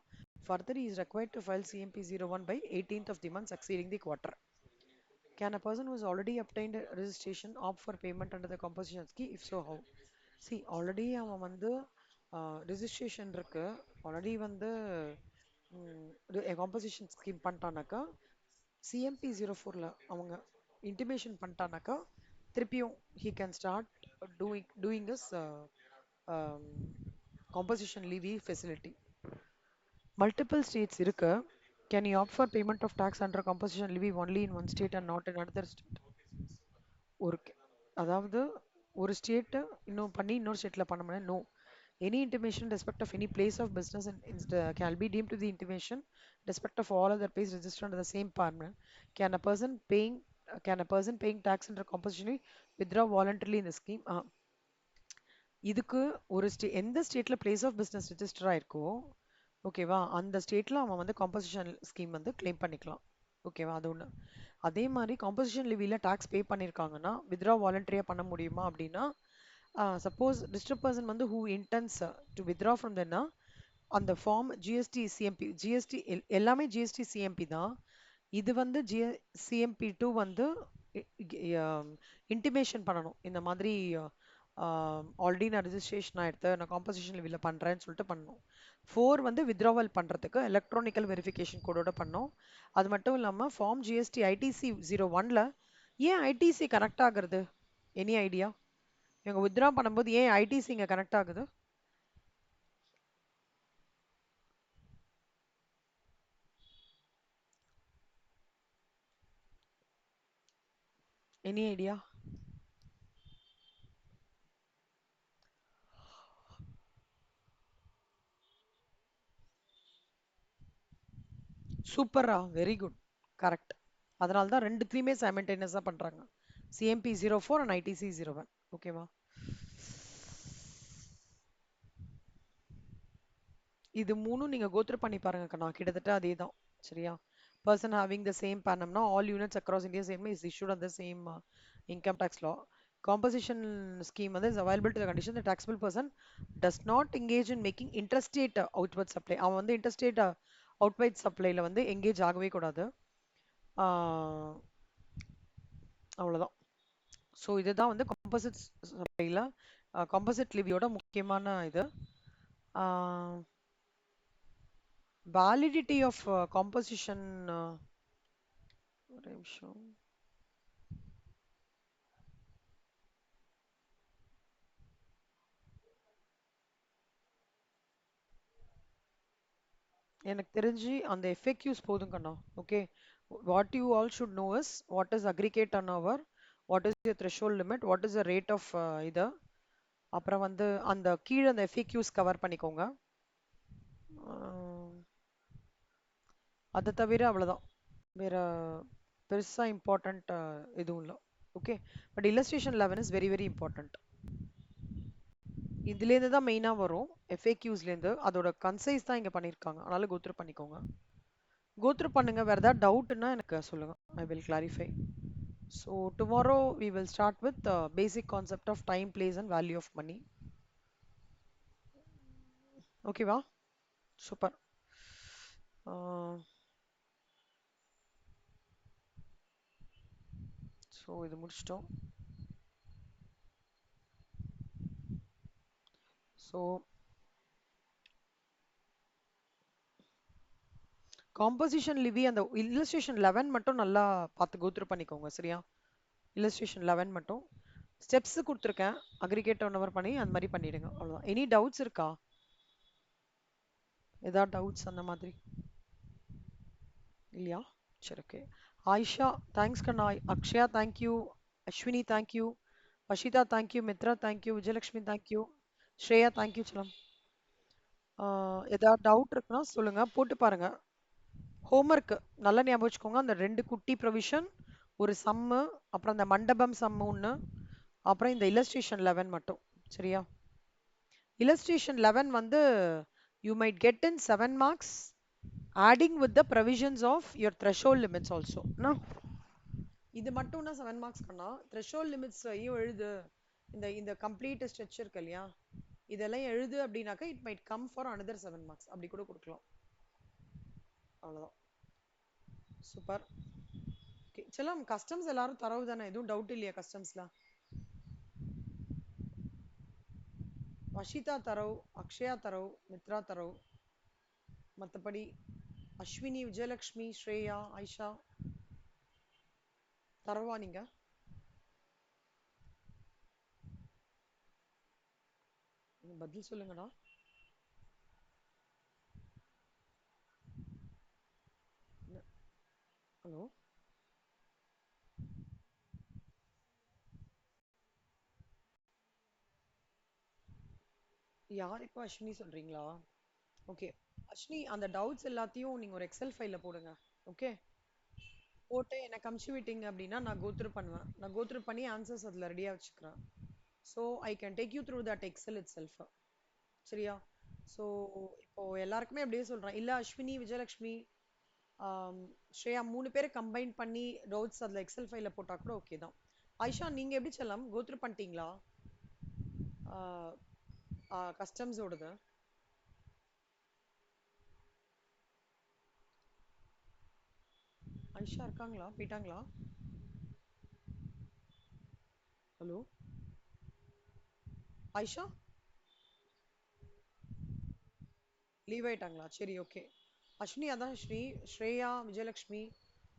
Further, he is required to file CMP 01 by 18th of the month succeeding the quarter. Can a person who has already obtained a registration opt for payment under the composition scheme? If so, how? See, already அவன் வந்து registration இருக்கு, ஆல்ரெடி வந்து காம்போசிஷன் ஸ்கீம் பண்ணிட்டானாக்கா சிஎம்பி 04ல அவங்க இன்டிமேஷன் பண்ணிட்டானாக்கா திருப்பியும் he can start doing this composition levy facility. Multiple states இருக்கு. Can you opt for payment of tax under composition levy only in one state and not in another state? ஒரு அதாவது ஒரு ஸ்டேட் இன்னும் பண்ணி இன்னொரு ஸ்டேட்ல பண்ண முடியாது. No. Any intimation in respect of any place of business can be deemed to the intimation in respect of all other places registered under the same permanent. Can a person paying tax under composition withdraw voluntarily in the scheme? இதுக்கு ஒரு எந்த ஸ்டேட்ல பிளேஸ் ஆஃப் பிஸ்னஸ் ரெஜிஸ்டர் ஆயிருக்கோ, ஓகேவா, அந்த ஸ்டேட்ல அவன் வந்து காம்போசிஷன் ஸ்கீம் வந்து கிளைம் பண்ணிக்கலாம். ஓகேவா, அது ஒன்று. அதே மாதிரி காம்போசிஷன் லிவில டாக்ஸ் பே பண்ணியிருக்காங்கன்னா வித்ரா வாலண்டரியா பண்ண முடியுமா அப்படின்னா, சப்போஸ் டிஸ்ட்ரிக்ட் பர்சன் வந்து who intends to withdraw from தென்னா அந்த ஃபார்ம் ஜிஎஸ்டி சிஎம்பி எல்லாமே ஜிஎஸ்டி சிஎம்பி தான். இது வந்து சிஎம்பி 2 வந்து இன்டிமேஷன் பண்ணணும், இந்த மாதிரி ஆல்ரெடி நான் ரிஜிஸ்ட்ரேஷன் ஆயிடுத்து, நான் காம்போசிஷன் லிவில பண்றேன்னு சொல்லிட்டு பண்ணணும். 4 வந்து வித்ராவல் பண்றதுக்கு எலக்ட்ரானிக்கல் வெரிஃபிகேஷன் கோடோட பண்ணோம். அது மட்டும் இல்லாம ஃபார்ம் ஜிஎஸ்டி ஐடிசி 01ல ஏன் ஐடிசி கனெக்ட் ஆகுறது? Any idea? இவங்க வித்ரா பண்ணும்போது ஏன் ஐடிசி இங்க கனெக்ட் ஆகுது? Any idea? சூப்பரா, வெரி குட், கரெக்ட். அதனால தான் ரெண்டுத்துலையுமே சைமல்டேனியஸாக பண்ணுறாங்க, சிஎம்பி 04 அண்ட் ஐடிசி 01. ஓகேவா? இது மூணும் நீங்கள் கோத்ரூ பண்ணி பாருங்க கண்ணா, கிட்டத்தட்ட அதே தான். சரியா? பர்சன் ஹேவிங் த சேம் பேனம்னா all units across India same is issued அந்த same income tax law. composition scheme is available to the condition the taxable person does not engage in making interstate outward supply. அவன் வந்து interstate outward supplyல வந்து engage ஆகவே கூடாது. அவ்வளவுதான். ஸோ இதுதான் வந்து காம்போசிட் சப்ளைல காம்போசிட் லிவியோட முக்கியமான இது. வேலிடிட்டி ஆஃப் காம்போசிஷன் ஒரு நிமிஷம். எனக்கு தெரிஞ்சு அந்த FAQs போதும் கண்ணா. Okay, what you all should know is what is aggregate turnover, what is your threshold limit, what is the rate of இது, அப்புறம் வந்து அந்த கீழே அந்த FAQs கவர் பண்ணிக்கோங்க. அதை தவிர அவ்வளோதான், வேற பெருசா இம்பார்ட்டண்ட் எதுவும் இல்லை. Okay, but illustration 11 is very very important. இதுலேருந்து தான் மெயினாக வரும், FAQஸ்லேருந்து. அதோட கன்சைஸ் தான் இங்கே பண்ணியிருக்காங்க, அதனால கோத்ரூ பண்ணிக்கோங்க. கோத்ரூ பண்ணுங்க, வேற ஏதாவது டவுட்னா எனக்கு சொல்லுங்க, I will clarify. So tomorrow we will start with basic concept of time, place and value of money. ஓகேவா? சூப்பர். ஸோ இது முடிச்சிட்டோம். ஸோ காம்போசிஷன் லிவி அந்த இல்லஸ்ட்ரேஷன் 11 மட்டும் நல்லா பார்த்து கோத்ரூ பண்ணிக்கோங்க, சரியா? இல்லஸ்ட்ரேஷன் 11 மட்டும் ஸ்டெப்ஸ் கொடுத்துருக்கேன், அக்ரிகேட் ஒன் ஹவர் பண்ணி அந்த மாதிரி பண்ணிடுங்க, அவ்வளோதான். எனி டவுட்ஸ் இருக்கா? ஏதாவது டவுட்ஸ் அந்த மாதிரி இல்லையா? சரி, ஓகே. ஆயிஷா தேங்க்ஸ் கண்ணா, Akshaya thank you, Ashwini thank you, Vashitha thank you, Mithra thank you, Vijayalakshmi thank you, Shreya thank you செல்லம். ஏதாவது டவுட் இருக்குன்னா சொல்லுங்க, போட்டு பாருங்க. ஹோம்ஒர்க் நல்லா ஞாபகம் வச்சுக்கோங்க, அந்த 2 குட்டி ப்ரொவிஷன், ஒரு சம்மு, அப்புறம் அந்த மண்டபம் சம்மு ஒன்று, அப்புறம் இந்த இல்லஸ்ட்ரேஷன் 11 மட்டும், சரியா? illustration 11 வந்து you might get in 7 marks adding with the provisions of your threshold limits also. No, இது மட்டும்னா 7 மார்க்ஸ் கண்ணா. threshold limits ஐயும் எழுது, இந்த இந்த கம்ப்ளீட் ஸ்ட்ரெச் இருக்கு இல்லையா, இதெல்லாம் எழுது அப்படின்னாக்கா it might come for another 7 marks, அப்படி கூட கொடுக்கலாம். அவ்வளவுதான். சூப்பர். ஓகே செல்லம், கஸ்டம்ஸ் எல்லாரும் தரவு தானே, எதுவும் டவுட் இல்லையா கஸ்டம்ஸ்ல? வஷிதா தரவு, அக்ஷயா தரவு, மித்ரா தரவு, மற்றபடி அஸ்வினி, விஜயலட்சுமி, ஸ்ரேயா, ஆயிஷா தரவா? நீங்க பதில் சொல்லுங்கடா. ஹலோ, யார் இப்போ அஸ்வினி சொல்றீங்களா? ஓகே, அஸ்வினி அந்த டவுட்ஸ் எல்லாத்தையும் நீங்க ஒரு எக்ஸல் ஃபைல்ல போடுங்க. ஓகே, போட்டு எனக்கு அமுச்சு விட்டீங்க அப்படின்னா நான் கோத்ரூ பண்ணுவேன், நான் கோத்ரூ பண்ணி ஆன்சர்ஸ் அதில் ரெடியாக வச்சுக்கிறேன். So I can take you through that excel itself, சரியா? ஸோ இப்போ எல்லாருக்குமே அப்படியே சொல்றேன், இல்லை அஸ்வினி, விஜயலட்சுமி, ஸ்ரேயா 3 பேரை கம்பைன் பண்ணி டவுட்ஸ் அதில் எக்ஸல் ஃபைல்ல போட்டால் கூட ஓகே தான். ஆயிஷா நீங்க எப்படி செல்லாம், கோத்ரூ பண்ணிட்டீங்களா கஸ்டம்ஸோடது? ஐஷா இருக்காங்களா, போயிட்டாங்களா? ஹலோ ஐஷா, லீவ் ஆயிட்டாங்களா? சரி, ஓகே. அஸ்வினி அதான் ஸ்ரேயா, விஜயலட்சுமி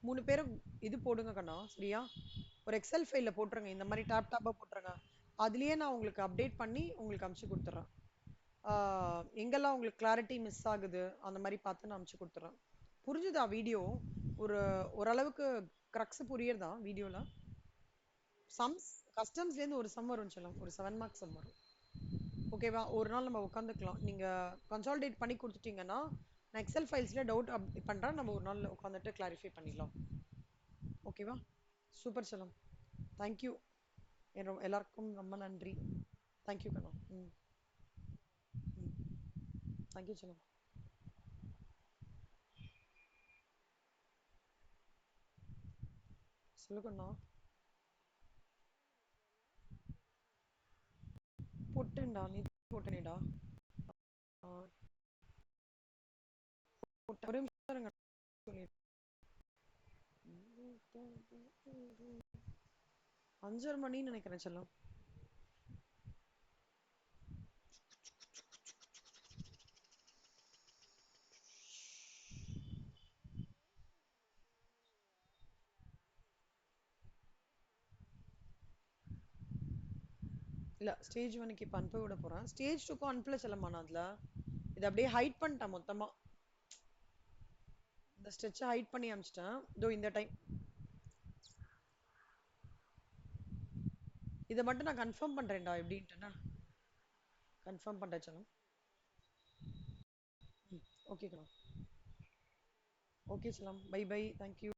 3 பேரும் இது போடுங்க கண்ணா, சரியா? ஒரு எக்ஸல் ஃபைல்ல போட்டுருங்க, இந்த மாதிரி டாப் டாப்பா போட்டுருங்க. அதுலயே நான் உங்களுக்கு அப்டேட் பண்ணி உங்களுக்கு அமுச்சு கொடுத்துட்றேன். எங்கெல்லாம் உங்களுக்கு கிளாரிட்டி மிஸ் ஆகுது அந்த மாதிரி பார்த்து நான் அமுச்சு கொடுத்துட்றேன். புரிஞ்சுதா வீடியோ? ஒரு ஓரளவுக்கு க்ரக்ஸ் புரியுறதா வீடியோல? சம்ஸ் கஸ்டம்ஸ்லேருந்து ஒரு சம் வரும் செல்லம், ஒரு 7 மார்க்ஸ் சம் வரும். ஓகேவா? ஒரு நாள் நம்ம உட்காந்துக்கலாம், நீங்க கன்சால்டேட் பண்ணி கொடுத்துட்டீங்கன்னா நான் எக்ஸல் ஃபைல்ஸ்ல டவுட் பண்றேன், நம்ம ஒரு நாள் உட்காந்துட்டு கிளாரிஃபை பண்ணிடலாம். ஓகேவா? சூப்பர் செல்லம், தேங்க்யூ. எல்லாருக்கும் ரொம்ப நன்றி. தேங்க்யூ கண்ணா. ம், தேங்க்யூ செல்லம். சொல்லு கண்ணா. போட்டேன்டா நீ போட்டேனேடா. ஆ, போட்டேன். ஒரே நிமிஷம் இருங்க, சொல்லிடுறேன். 5:30 மணின்னு நினைக்கிறேன் செல்லம். இல்ல ஸ்டேஜ் 1க்கு இப்ப அனுப்ப விட போறேன். ஸ்டேஜ் 2க்கும் அனுப்பல செல்லம்மா நான் அதுல. இதை அப்படியே ஹைட் பண்ணிட்டேன் மொத்தமா. இந்த ஸ்ட்ரெச்சை ஹைட் பண்ணி அனுப்பிச்சிட்டேன். இதோ இந்த டைம் இதை மட்டும் நான் கன்ஃபார்ம் பண்றேன்டா எப்படின்ட்டுனா. கன்ஃபார்ம் பண்றேன் செல்லம். ஓகே கண்ணா. ஓகே செல்லம், பை பை, தேங்க்யூ.